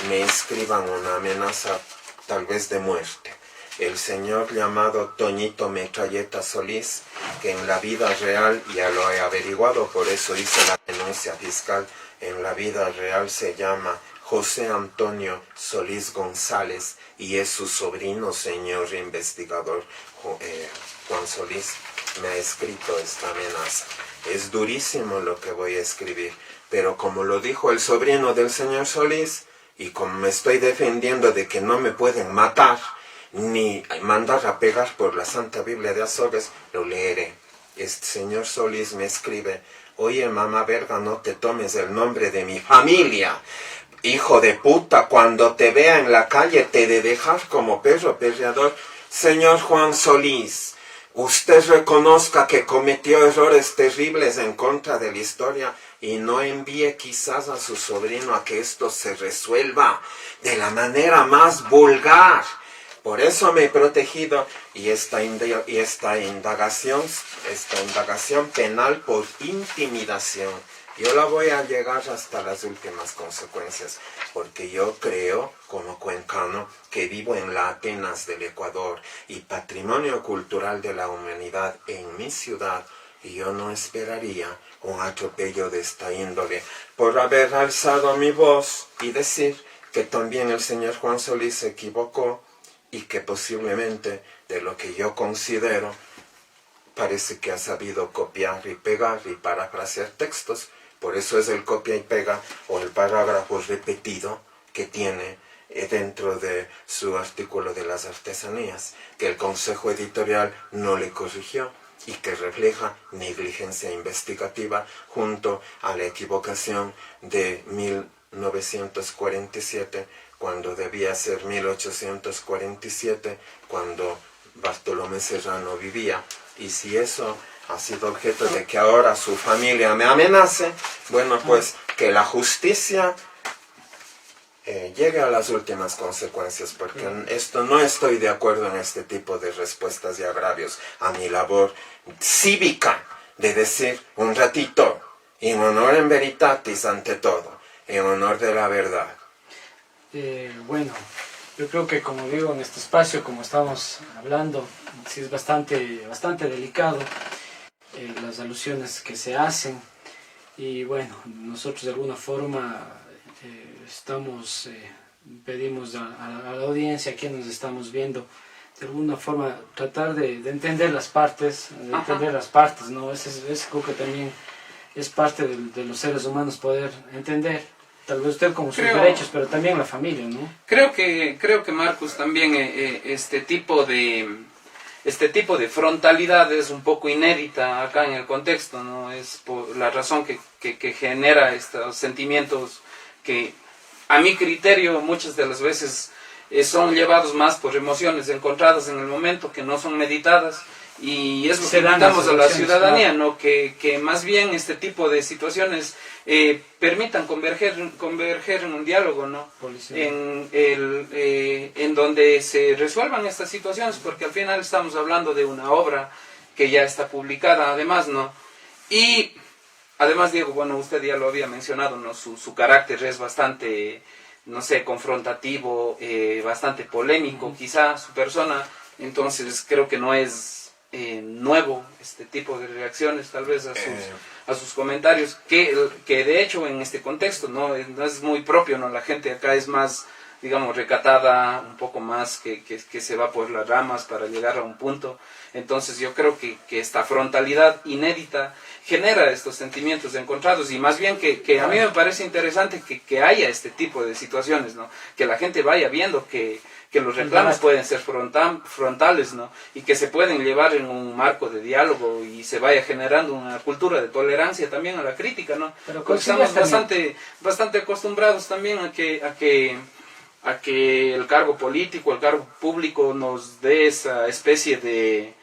me escriban una amenaza tal vez de muerte. El señor llamado Toñito Metralleta Solís, que en la vida real, ya lo he averiguado, por eso hice la denuncia fiscal, en la vida real se llama José Antonio Solís González y es su sobrino, señor investigador Juan Solís, me ha escrito esta amenaza. Es durísimo lo que voy a escribir, pero como lo dijo el sobrino del señor Solís, y como me estoy defendiendo de que no me pueden matar, ni mandar a pegar por la Santa Biblia de Azogues, lo leeré. Este señor Solís me escribe oye mamá verga, no te tomes el nombre de mi familia. Hijo de puta, cuando te vea en la calle te de dejar como perro perreador. Señor Juan Solís, usted reconozca que cometió errores terribles en contra de la historia y no envíe quizás a su sobrino a que esto se resuelva de la manera más vulgar. Por eso me he protegido y esta indagación penal por intimidación, yo la voy a llegar hasta las últimas consecuencias, porque yo creo, como cuencano, que vivo en la Atenas del Ecuador y patrimonio cultural de la humanidad en mi ciudad, y yo no esperaría un atropello de esta índole por haber alzado mi voz y decir que también el señor Juan Solís se equivocó y que posiblemente de lo que yo considero parece que ha sabido copiar y pegar y parafrasear textos. Por eso es el copia y pega o el parágrafo repetido que tiene dentro de su artículo de las artesanías, que el Consejo Editorial no le corrigió y que refleja negligencia investigativa junto a la equivocación de 1947, cuando debía ser 1847, cuando Bartolomé Serrano vivía. Y si eso ha sido objeto de que ahora su familia me amenace, bueno, pues que la justicia llegue a las últimas consecuencias, porque en esto no estoy de acuerdo en este tipo de respuestas y agravios a mi labor cívica de decir un ratito, in honorem veritatis ante todo, en honor de la verdad. Bueno, yo creo que como digo en este espacio, como estamos hablando, sí es bastante delicado las alusiones que se hacen, y bueno, nosotros de alguna forma pedimos a la audiencia, a quienes nos estamos viendo, de alguna forma tratar de entender las partes, ¿no? Ese creo que también es parte de los seres humanos, poder entender. Tal vez usted como sus derechos, pero también la familia, ¿no? Creo que Marcus también este tipo de frontalidad es un poco inédita acá en el contexto, ¿no? Es por la razón que genera estos sentimientos que a mi criterio muchas de las veces son llevados más por emociones encontradas en el momento, que no son meditadas. Y es lo que invitamos a la ciudadanía, ¿no? Que más bien este tipo de situaciones permitan converger en un diálogo, ¿no? En donde se resuelvan estas situaciones, porque al final estamos hablando de una obra que ya está publicada, además, ¿no? Y además, Diego, bueno, usted ya lo había mencionado, ¿no? Su carácter es bastante, no sé, confrontativo, bastante polémico, quizá, su persona. Entonces creo que no es nuevo este tipo de reacciones tal vez a sus comentarios, que de hecho en este contexto no es muy propio, ¿no? La gente acá es más, digamos, recatada, un poco más que se va por las ramas para llegar a un punto. Entonces yo creo que esta frontalidad inédita genera estos sentimientos encontrados, y más bien que a mí me parece interesante que haya este tipo de situaciones, ¿no? Que la gente vaya viendo que los reclamos pueden ser frontales, ¿no? Y que se pueden llevar en un marco de diálogo y se vaya generando una cultura de tolerancia también a la crítica, ¿no? Porque estamos bastante acostumbrados también a que el cargo político, el cargo público nos dé esa especie de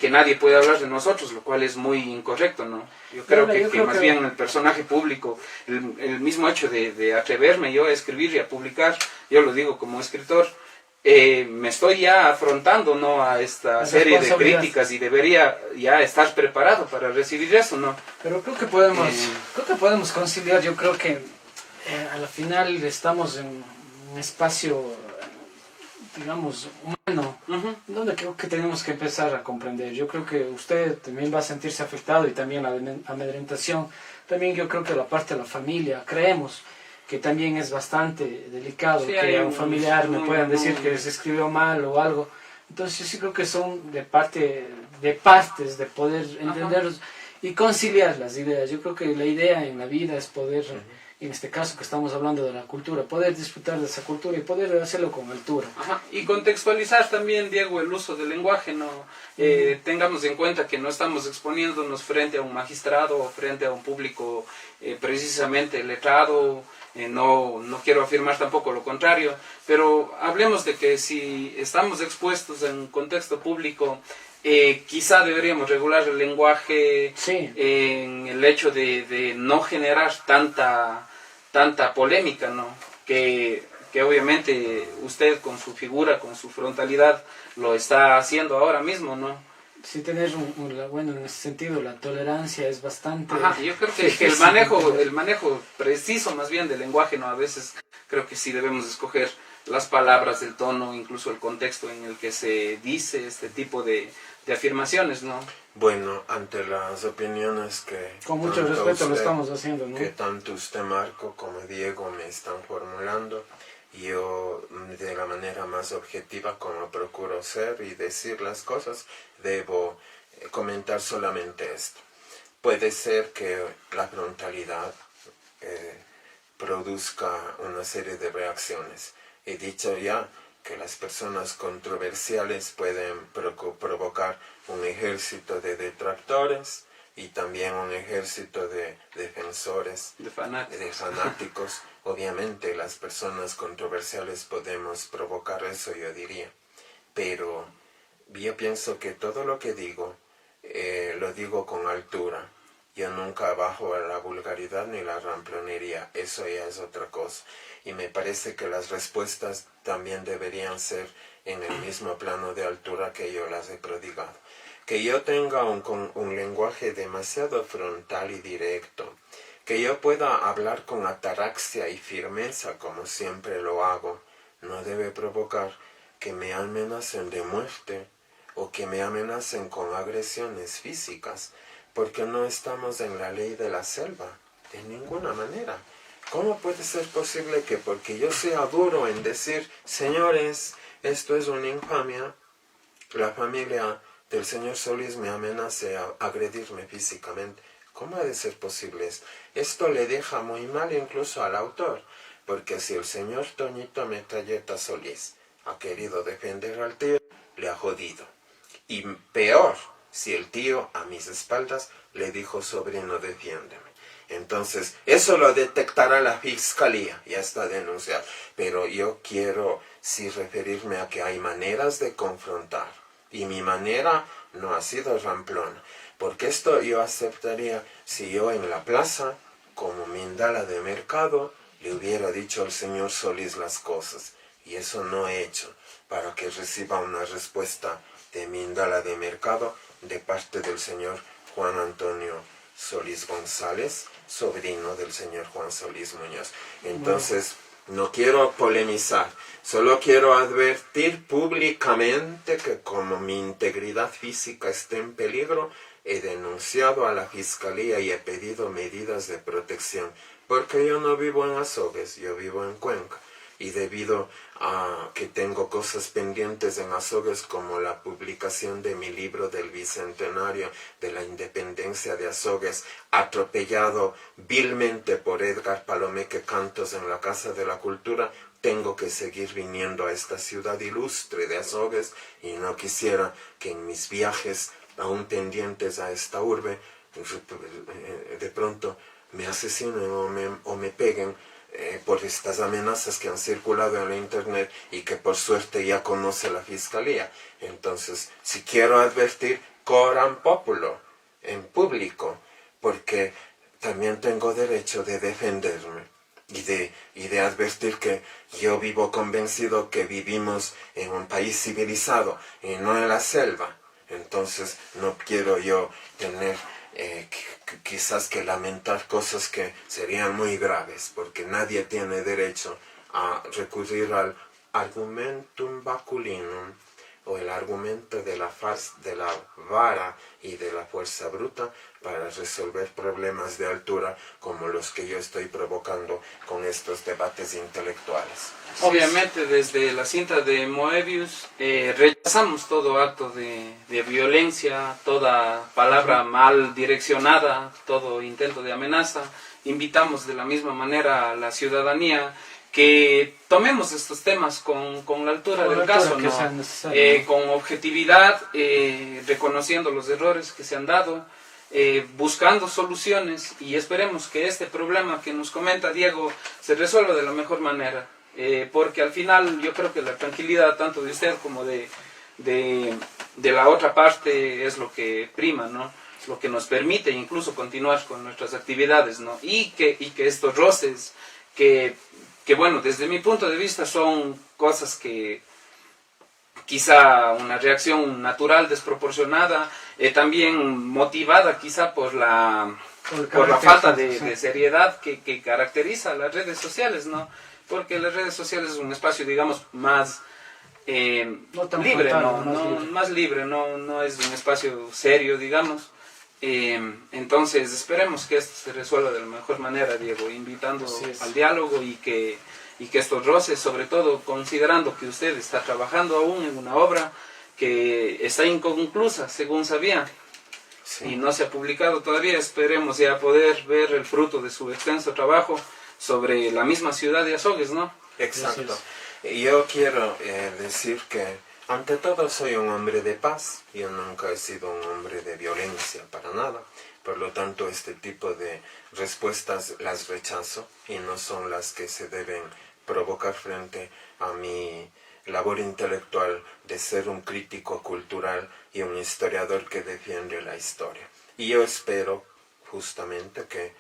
que nadie puede hablar de nosotros, lo cual es muy incorrecto, ¿no? Yo creo que más bien el personaje público, el mismo hecho de atreverme yo a escribir y a publicar, yo lo digo como escritor, me estoy ya afrontando, ¿no? A esta serie de críticas, y debería ya estar preparado para recibir eso, ¿no? Pero creo que podemos conciliar. Yo creo que a la final estamos en un espacio, digamos, humano, donde creo que tenemos que empezar a comprender. Yo creo que usted también va a sentirse afectado, y también la amedrentación. También yo creo que la parte de la familia, creemos que también es bastante delicado, que a un familiar me puedan decir que se escribió mal o algo. Entonces yo sí creo que son de partes de poder entenderlos y conciliar las ideas. Yo creo que la idea en la vida es poder en este caso que estamos hablando de la cultura, poder disfrutar de esa cultura y poder hacerlo con altura. Ajá. Y contextualizar también, Diego, el uso del lenguaje, ¿no? Tengamos en cuenta que no estamos exponiéndonos frente a un magistrado o frente a un público precisamente letrado. No quiero afirmar tampoco lo contrario, pero hablemos de que si estamos expuestos en un contexto público, quizá deberíamos regular el lenguaje, sí, en el hecho de no generar tanta polémica, ¿no? Que obviamente usted con su figura, con su frontalidad, lo está haciendo ahora mismo, ¿no? Sí, tener bueno, en ese sentido la tolerancia es bastante... Ajá, yo creo que el manejo preciso más bien del lenguaje, ¿no? A veces creo que sí debemos escoger las palabras, el tono, incluso el contexto en el que se dice este tipo de afirmaciones, ¿no? Bueno, ante las opiniones que... Con mucho respeto lo estamos haciendo, ¿no? Que tanto usted, Marco, como Diego me están formulando, yo de la manera más objetiva como procuro ser y decir las cosas, debo comentar solamente esto. Puede ser que la frontalidad produzca una serie de reacciones. He dicho ya que las personas controversiales pueden provocar un ejército de detractores y también un ejército de defensores, de fanáticos. Obviamente las personas controversiales podemos provocar eso, yo diría. Pero yo pienso que todo lo que digo, lo digo con altura. Yo nunca bajo a la vulgaridad ni la ramplonería, eso ya es otra cosa. Y me parece que las respuestas también deberían ser en el mismo plano de altura que yo las he prodigado. Que yo tenga un lenguaje demasiado frontal y directo, que yo pueda hablar con ataraxia y firmeza como siempre lo hago, no debe provocar que me amenacen de muerte o que me amenacen con agresiones físicas, porque no estamos en la ley de la selva, de ninguna manera. ¿Cómo puede ser posible que porque yo sea duro en decir, señores, esto es una infamia, la familia del señor Solís me amenace a agredirme físicamente? ¿Cómo ha de ser posible esto? Esto le deja muy mal incluso al autor, porque si el señor Toñito Metralleta Solís ha querido defender al tío, le ha jodido. Y peor, si el tío a mis espaldas le dijo, sobrino, defiéndeme. Entonces, eso lo detectará la fiscalía, ya está denunciado. Pero yo quiero sí referirme a que hay maneras de confrontar. Y mi manera no ha sido ramplona. Porque esto yo aceptaría si yo en la plaza, como mindala de mercado, le hubiera dicho al señor Solís las cosas. Y eso no he hecho, para que reciba una respuesta de mindala de mercado de parte del señor Juan Antonio Solís González, sobrino del señor Juan Solís Muñoz. Entonces, no quiero polemizar, solo quiero advertir públicamente que como mi integridad física está en peligro, he denunciado a la fiscalía y he pedido medidas de protección, porque yo no vivo en Azogues, yo vivo en Cuenca. Y debido a que tengo cosas pendientes en Azogues, como la publicación de mi libro del Bicentenario de la Independencia de Azogues, atropellado vilmente por Edgar Palomeque Cantos en la Casa de la Cultura, tengo que seguir viniendo a esta ciudad ilustre de Azogues y no quisiera que en mis viajes aún pendientes a esta urbe de pronto me asesinen o me peguen por estas amenazas que han circulado en la internet y que por suerte ya conoce la fiscalía. Entonces, si quiero advertir, coram populo, en público, porque también tengo derecho de defenderme y de advertir que yo vivo convencido que vivimos en un país civilizado y no en la selva. Entonces, no quiero yo tener quizás que lamentar cosas que serían muy graves, porque nadie tiene derecho a recurrir al argumentum baculinum, o el argumento de la vara y de la fuerza bruta para resolver problemas de altura como los que yo estoy provocando con estos debates intelectuales. Obviamente desde la cinta de Moebius rechazamos todo acto de violencia, toda palabra mal direccionada, todo intento de amenaza, invitamos de la misma manera a la ciudadanía que tomemos estos temas con la altura del caso, ¿no? Con objetividad, reconociendo los errores que se han dado, buscando soluciones, y esperemos que este problema que nos comenta Diego se resuelva de la mejor manera, porque al final yo creo que la tranquilidad tanto de usted como de la otra parte es lo que prima, ¿no? Lo que nos permite incluso continuar con nuestras actividades, ¿no? Y que estos roces que bueno, desde mi punto de vista son cosas que quizá una reacción natural desproporcionada, también motivada quizá por la falta de seriedad que caracteriza las redes sociales, ¿no? Porque las redes sociales es un espacio, digamos, más libre, más libre, no es un espacio serio, digamos. Entonces esperemos que esto se resuelva de la mejor manera, Diego, invitando al diálogo y que estos roces, sobre todo considerando que usted está trabajando aún en una obra que está inconclusa, según sabía, y no se ha publicado todavía, esperemos ya poder ver el fruto de su extenso trabajo sobre la misma ciudad de Azogues, ¿no? Exacto. Yo quiero decir que ante todo soy un hombre de paz, yo nunca he sido un hombre de violencia para nada, por lo tanto este tipo de respuestas las rechazo y no son las que se deben provocar frente a mi labor intelectual de ser un crítico cultural y un historiador que defiende la historia. Y yo espero justamente que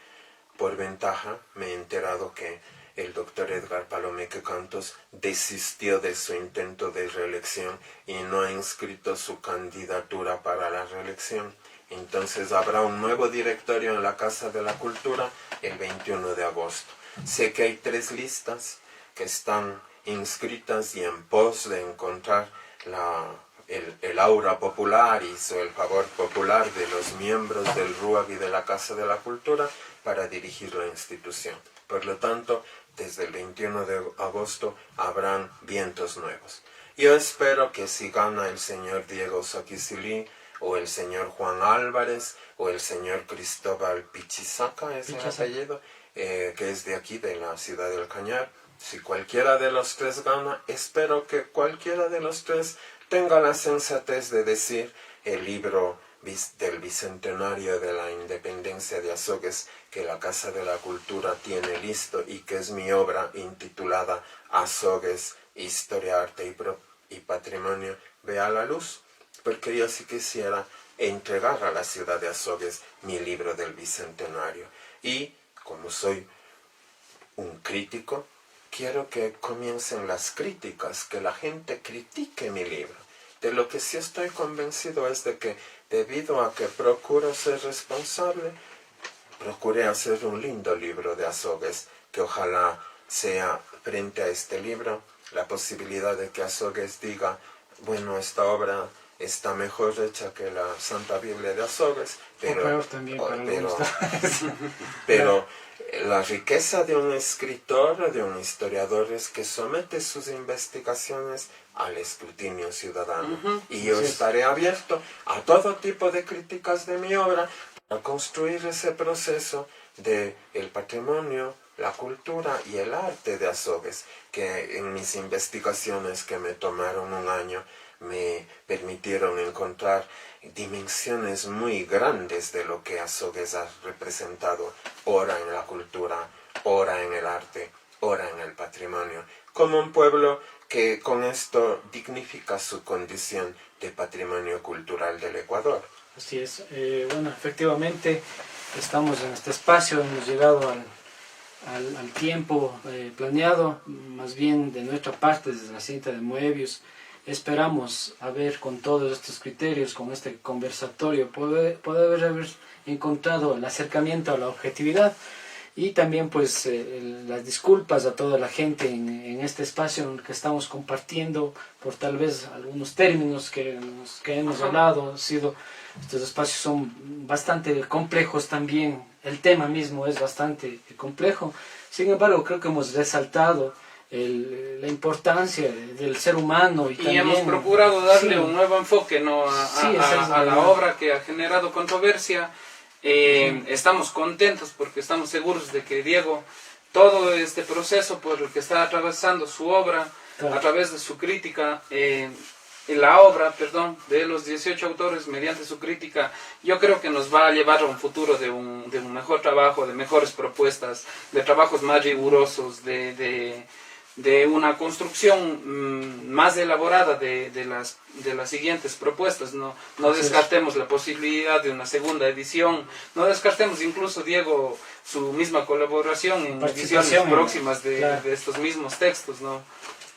por ventaja me he enterado que el doctor Edgar Palomeque Cantos desistió de su intento de reelección y no ha inscrito su candidatura para la reelección. Entonces habrá un nuevo directorio en la Casa de la Cultura el 21 de agosto. Sé que hay 3 listas que están inscritas y en pos de encontrar el aura popular y el favor popular de los miembros del RUAG y de la Casa de la Cultura para dirigir la institución. Por lo tanto, desde el 21 de agosto habrán vientos nuevos. Yo espero que si gana el señor Diego Saquicilí, o el señor Juan Álvarez, o el señor Cristóbal Pichisaca, es el apellido, que es de aquí, de la ciudad del Cañar, si cualquiera de los 3 gana, espero que cualquiera de los 3 tenga la sensatez de decir el libro del Bicentenario de la Independencia de Azogues que la Casa de la Cultura tiene listo y que es mi obra intitulada Azogues, Historia, Arte y Patrimonio, vea la luz, porque yo sí quisiera entregar a la ciudad de Azogues mi libro del Bicentenario. Y como soy un crítico, quiero que comiencen las críticas, que la gente critique mi libro. De lo que sí estoy convencido es de que, debido a que procuro ser responsable, procuré hacer un lindo libro de Azogues, que ojalá sea, frente a este libro, la posibilidad de que Azogues diga, bueno, esta obra está mejor hecha que la Santa Biblia de Azogues, pero la riqueza de un escritor, de un historiador, es que somete sus investigaciones al escrutinio ciudadano. Y yo estaré abierto a todo tipo de críticas de mi obra para construir ese proceso de el patrimonio, la cultura y el arte de Azogues, que en mis investigaciones, que me tomaron un año, me permitieron encontrar dimensiones muy grandes de lo que Azogues ha representado, ora en la cultura, ora en el arte, ora en el patrimonio, como un pueblo que con esto dignifica su condición de patrimonio cultural del Ecuador. Así es. Bueno, efectivamente estamos en este espacio, hemos llegado al tiempo planeado, más bien de nuestra parte, desde la cinta de Moebius. Esperamos haber, con todos estos criterios, con este conversatorio, poder haber encontrado el acercamiento a la objetividad y también pues las disculpas a toda la gente en este espacio en el que estamos compartiendo por tal vez algunos términos que hemos hablado. Estos espacios son bastante complejos también, el tema mismo es bastante complejo, sin embargo creo que hemos resaltado la importancia del ser humano y también hemos procurado darle un nuevo enfoque, ¿no? a la obra que ha generado controversia, Estamos contentos porque estamos seguros de que Diego, todo este proceso por el que está atravesando su obra, a través de su crítica, la obra, perdón, de los 18 autores, mediante su crítica, yo creo que nos va a llevar a un futuro de un mejor trabajo, de mejores propuestas, de trabajos más rigurosos, de una construcción más elaborada de las siguientes propuestas. No descartemos la posibilidad de una segunda edición, no descartemos incluso, Diego, su misma colaboración en ediciones próximas de estos mismos textos, ¿no?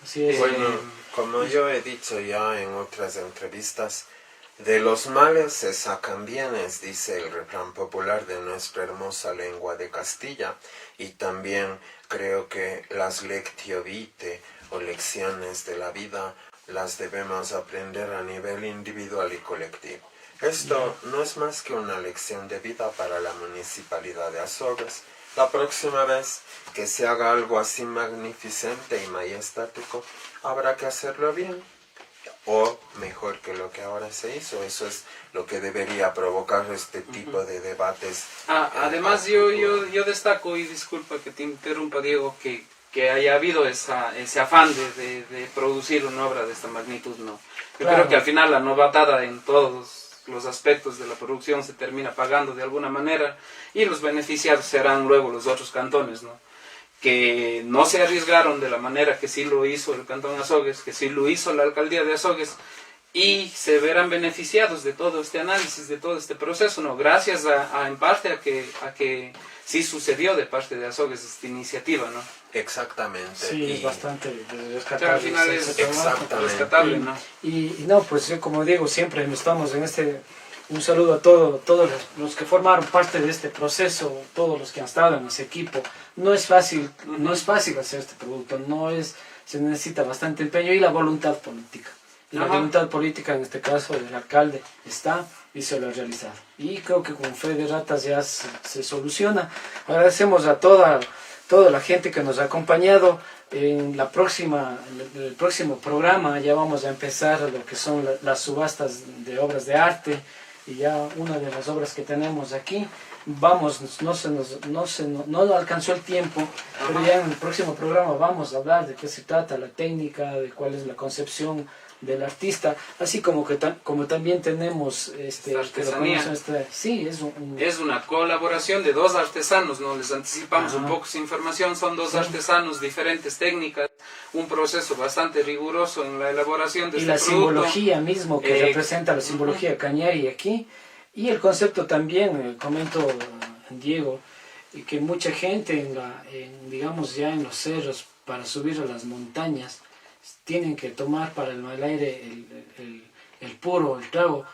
Así es. Bueno, como yo he dicho ya en otras entrevistas, de los males se sacan bienes, dice el refrán popular de nuestra hermosa lengua de Castilla, y también creo que las lectio vitae o lecciones de la vida las debemos aprender a nivel individual y colectivo. Esto no es más que una lección de vida para la Municipalidad de Azogues. La próxima vez que se haga algo así magnificente y majestático, habrá que hacerlo bien, o mejor que lo que ahora se hizo. Eso es lo que debería provocar este tipo de debates. Además, yo destaco, y disculpa que te interrumpa, Diego, que haya habido ese afán de producir una obra de esta magnitud, ¿no? Yo creo que al final la novatada en todos los aspectos de la producción se termina pagando de alguna manera, y los beneficiados serán luego los otros cantones, ¿no? Que no se arriesgaron de la manera que sí lo hizo el Cantón Azogues, que sí lo hizo la Alcaldía de Azogues, y se verán beneficiados de todo este análisis, de todo este proceso, ¿no? Gracias en parte a que sí sucedió de parte de Azogues esta iniciativa, ¿no? Exactamente. Sí, es bastante rescatable. Al final es rescatable, ¿no? Y no, pues yo, como digo, siempre estamos en un saludo a todos los que formaron parte de este proceso, todos los que han estado en ese equipo. No es fácil hacer este producto, se necesita bastante empeño y la voluntad política. Y la voluntad política, en este caso del alcalde, está y se lo ha realizado. Y creo que con fe de ratas ya se soluciona. Agradecemos a toda la gente que nos ha acompañado. En el próximo programa ya vamos a empezar lo que son las subastas de obras de arte, y ya una de las obras que tenemos aquí, no alcanzó el tiempo, pero ya en el próximo programa vamos a hablar de qué se trata, la técnica, de cuál es la concepción del artista, así como también tenemos artesanía. Es una colaboración de dos artesanos, ¿no? Les anticipamos un poco esa información. Son dos artesanos, diferentes técnicas, un proceso bastante riguroso en la elaboración de este producto. Y la simbología mismo, que representa la simbología cañari aquí, y el concepto también, comento Diego, y que mucha gente digamos ya en los cerros, para subir a las montañas, tienen que tomar para el aire el puro, el trago,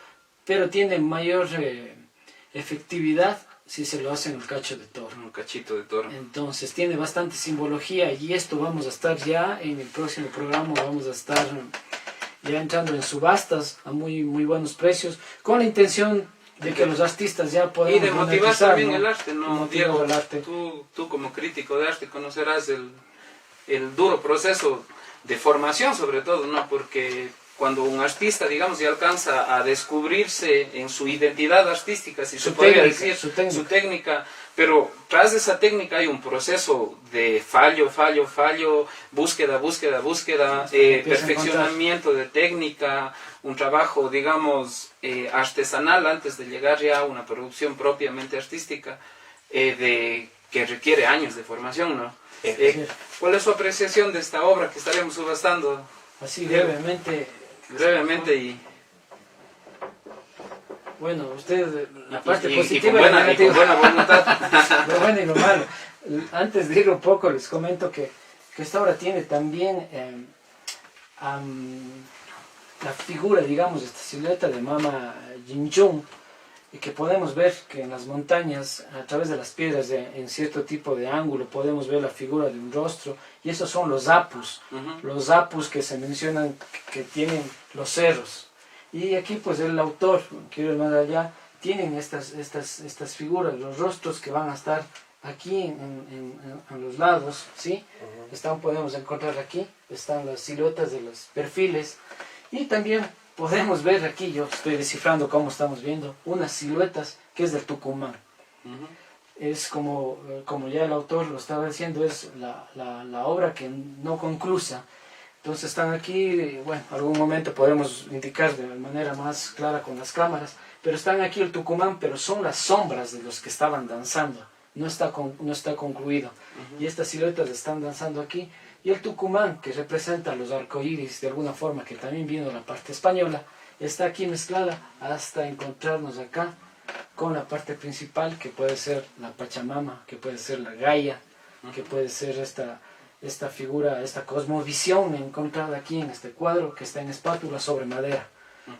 pero tiene mayor efectividad si se lo hacen el cacho de toro. Un cachito de toro. Entonces tiene bastante simbología, y esto vamos a estar ya en el próximo programa, vamos a estar ya entrando en subastas a muy, muy buenos precios, con la intención de que los artistas ya puedan... Y de motivar también, ¿no? El arte, ¿no, Diego? El arte. Tú como crítico de arte conocerás el duro proceso de formación, sobre todo, ¿no? Porque cuando un artista, digamos, ya alcanza a descubrirse en su identidad artística, si se podría decir, su técnica, pero tras de esa técnica hay un proceso de fallo, búsqueda, perfeccionamiento de técnica, un trabajo, digamos, artesanal antes de llegar ya a una producción propiamente artística, que requiere años de formación, ¿no? ¿Cuál es su apreciación de esta obra que estaremos subastando? Así brevemente y... Bueno, usted, la parte positiva y con buena voluntad. Lo bueno y lo malo. Antes de ir un poco, les comento que esta obra tiene también la figura, digamos, esta silueta de Mama Jinchung, y que podemos ver que en las montañas, a través de las piedras, en cierto tipo de ángulo, podemos ver la figura de un rostro, y esos son los apus, los apus que se mencionan que tienen los cerros. Y aquí pues el autor, quiero ir más allá, tienen estas figuras, los rostros que van a estar aquí en los lados, ¿sí? Podemos encontrar aquí, están las siluetas de los perfiles, y también podemos ver aquí, yo estoy descifrando cómo estamos viendo, unas siluetas que es del Tucumán. Es como ya el autor lo estaba diciendo, es la obra que no conclusa. Entonces están aquí, bueno, algún momento podemos indicar de manera más clara con las cámaras, pero están aquí el Tucumán, pero son las sombras de los que estaban danzando, no está concluido. Y estas siluetas están danzando aquí, y el Tucumán, que representa los arcoíris de alguna forma, que también vino de la parte española, está aquí mezclada hasta encontrarnos acá con la parte principal, que puede ser la Pachamama, que puede ser la Gaia, que puede ser esta figura, esta cosmovisión encontrada aquí en este cuadro que está en espátula sobre madera.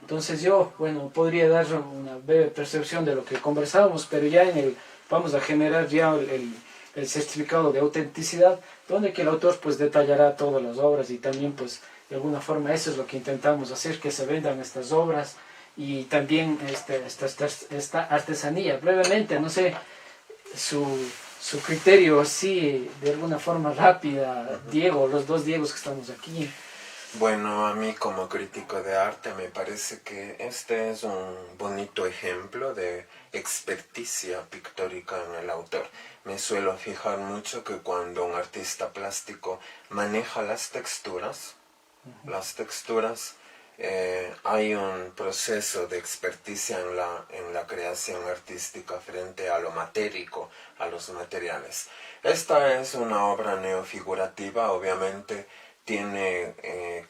Entonces yo, bueno, podría dar una breve percepción de lo que conversábamos, pero ya vamos a generar ya el certificado de autenticidad, donde que el autor pues detallará todas las obras, y también pues de alguna forma eso es lo que intentamos hacer, que se vendan estas obras y también esta artesanía. Brevemente, no sé, su criterio así, de alguna forma rápida, Diego, los dos Diegos que estamos aquí. Bueno, a mí como crítico de arte me parece que este es un bonito ejemplo de experticia pictórica en el autor. Me suelo fijar mucho que cuando un artista plástico maneja las texturas, hay un proceso de experticia en la creación artística frente a lo matérico, a los materiales. Esta es una obra neofigurativa, obviamente tiene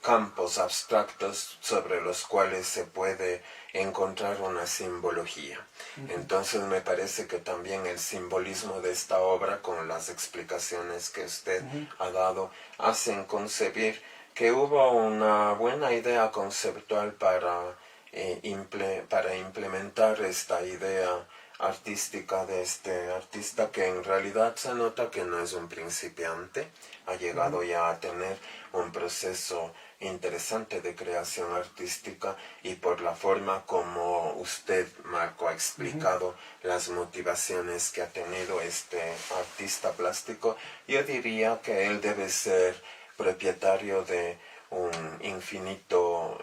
campos abstractos sobre los cuales se puede encontrar una simbología. Entonces me parece que también el simbolismo de esta obra, con las explicaciones que usted ha dado, hacen concebir que hubo una buena idea conceptual para implementar esta idea artística de este artista, que en realidad se nota que no es un principiante, ha llegado ya a tener un proceso interesante de creación artística, y por la forma como usted, Marco, ha explicado las motivaciones que ha tenido este artista plástico, yo diría que él debe ser propietario de un infinito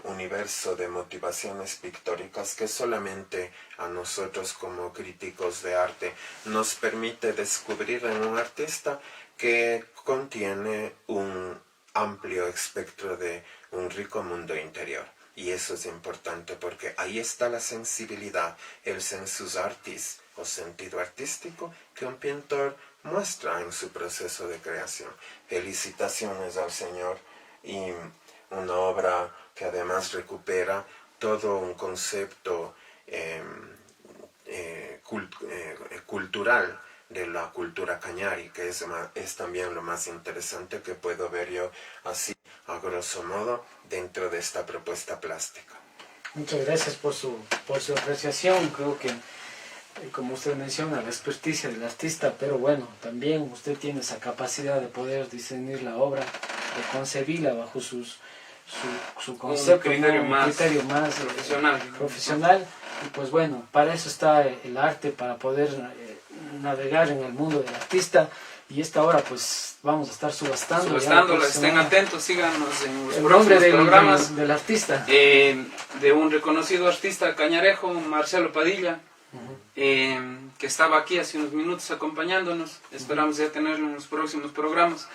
universo de motivaciones pictóricas que solamente a nosotros como críticos de arte nos permite descubrir en un artista que contiene un amplio espectro de un rico mundo interior. Y eso es importante porque ahí está la sensibilidad, el sensus artis o sentido artístico que un pintor muestra en su proceso de creación. Felicitaciones al señor, y una obra que además recupera todo un concepto cultural de la cultura cañari, que es también lo más interesante que puedo ver yo así, a grosso modo, dentro de esta propuesta plástica. Muchas gracias por su apreciación. Creo que, como usted menciona, la experticia del artista, pero bueno, también usted tiene esa capacidad de poder discernir la obra, de concebirla bajo su concepto, un criterio más profesional. Y pues bueno, para eso está el arte, para poder navegar en el mundo del artista. Y esta hora pues vamos a estar subastándola, estén atentos, síganos en los próximos programas del artista. De un reconocido artista cañarejo, Marcelo Padilla, que estaba aquí hace unos minutos acompañándonos. Esperamos ya tenerlo en los próximos programas.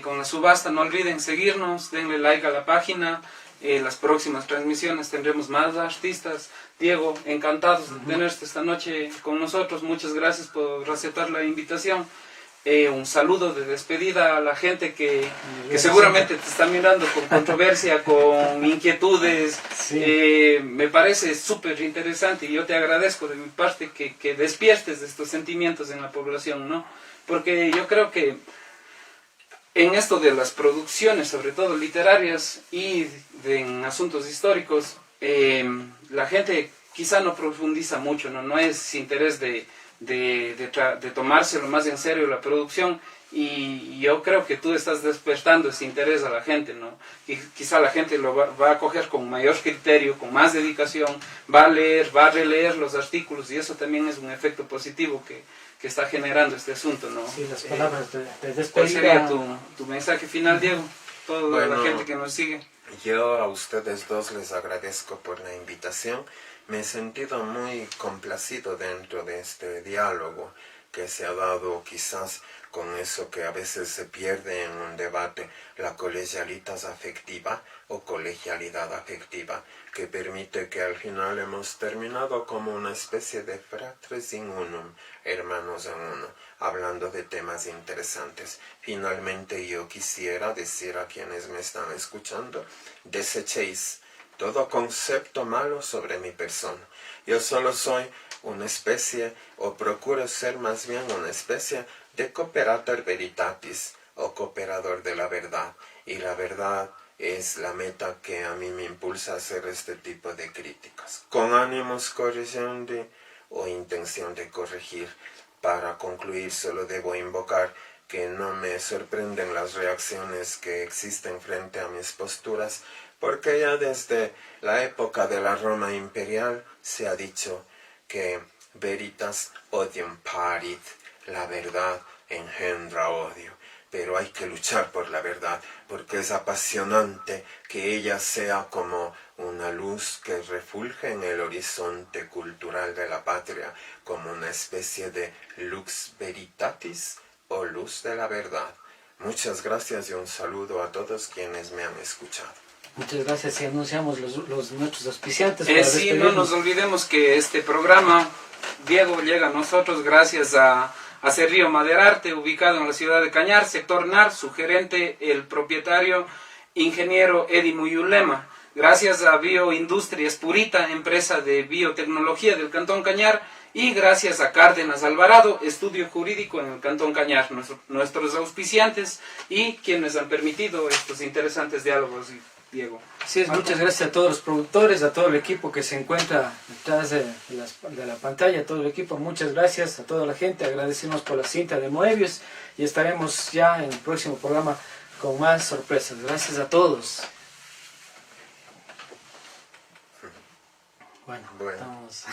Con la subasta, no olviden seguirnos, denle like a la página. Las próximas transmisiones tendremos más artistas. Diego, encantados de tenerte esta noche con nosotros. Muchas gracias por aceptar la invitación. Un saludo de despedida a la gente que seguramente te está mirando con controversia, con inquietudes. Sí. Me parece súper interesante, y yo te agradezco de mi parte que despiertes de estos sentimientos en la población, ¿no? Porque yo creo que en esto de las producciones, sobre todo literarias y en asuntos históricos, la gente quizá no profundiza mucho, no es interés de tomárselo más en serio la producción, y yo creo que tú estás despertando ese interés a la gente, ¿no? Y quizá la gente lo va a coger con mayor criterio, con más dedicación, va a leer, va a releer los artículos, y eso también es un efecto positivo que está generando este asunto, ¿no? Sí, las palabras de despedida. ¿Cuál sería tu mensaje final, Diego? Toda la gente que nos sigue. Yo a ustedes dos les agradezco por la invitación. me he sentido muy complacido dentro de este diálogo que se ha dado quizás con eso que a veces se pierde en un debate, la colegialidad afectiva o colegialidad afectiva, que permite que al final hemos terminado como una especie de fratres in unum, hermanos en uno, hablando de temas interesantes. Finalmente yo quisiera decir a quienes me están escuchando, desechéis todo concepto malo sobre mi persona. Yo solo soy una especie, o procuro ser más bien una especie de cooperator veritatis, o cooperador de la verdad. Y la verdad es la meta que a mí me impulsa a hacer este tipo de críticas, con ánimos corrigiendo o intención de corregir. Para concluir, solo debo invocar que no me sorprenden las reacciones que existen frente a mis posturas, porque ya desde la época de la Roma imperial se ha dicho que veritas odium parit, la verdad engendra odio. Pero hay que luchar por la verdad, porque es apasionante que ella sea como una luz que refulge en el horizonte cultural de la patria, como una especie de lux veritatis o luz de la verdad. Muchas gracias y un saludo a todos quienes me han escuchado. Muchas gracias y anunciamos nuestros auspiciantes. Sí, no nos olvidemos que este programa, Diego, llega a nosotros gracias a Cerrillo Maderarte, ubicado en la ciudad de Cañar, sector NAR, su gerente, el propietario, ingeniero Edi Muyulema. Gracias a Bioindustrias Purita, empresa de biotecnología del Cantón Cañar, y gracias a Cárdenas Alvarado, estudio jurídico en el Cantón Cañar, nuestros auspiciantes y quienes han permitido estos interesantes diálogos. Diego. Así es, muchas gracias a todos los productores, a todo el equipo que se encuentra detrás de la pantalla, a todo el equipo, muchas gracias a toda la gente, agradecemos por la cinta de Moebius y estaremos ya en el próximo programa con más sorpresas. Gracias a todos. Bueno. Estamos...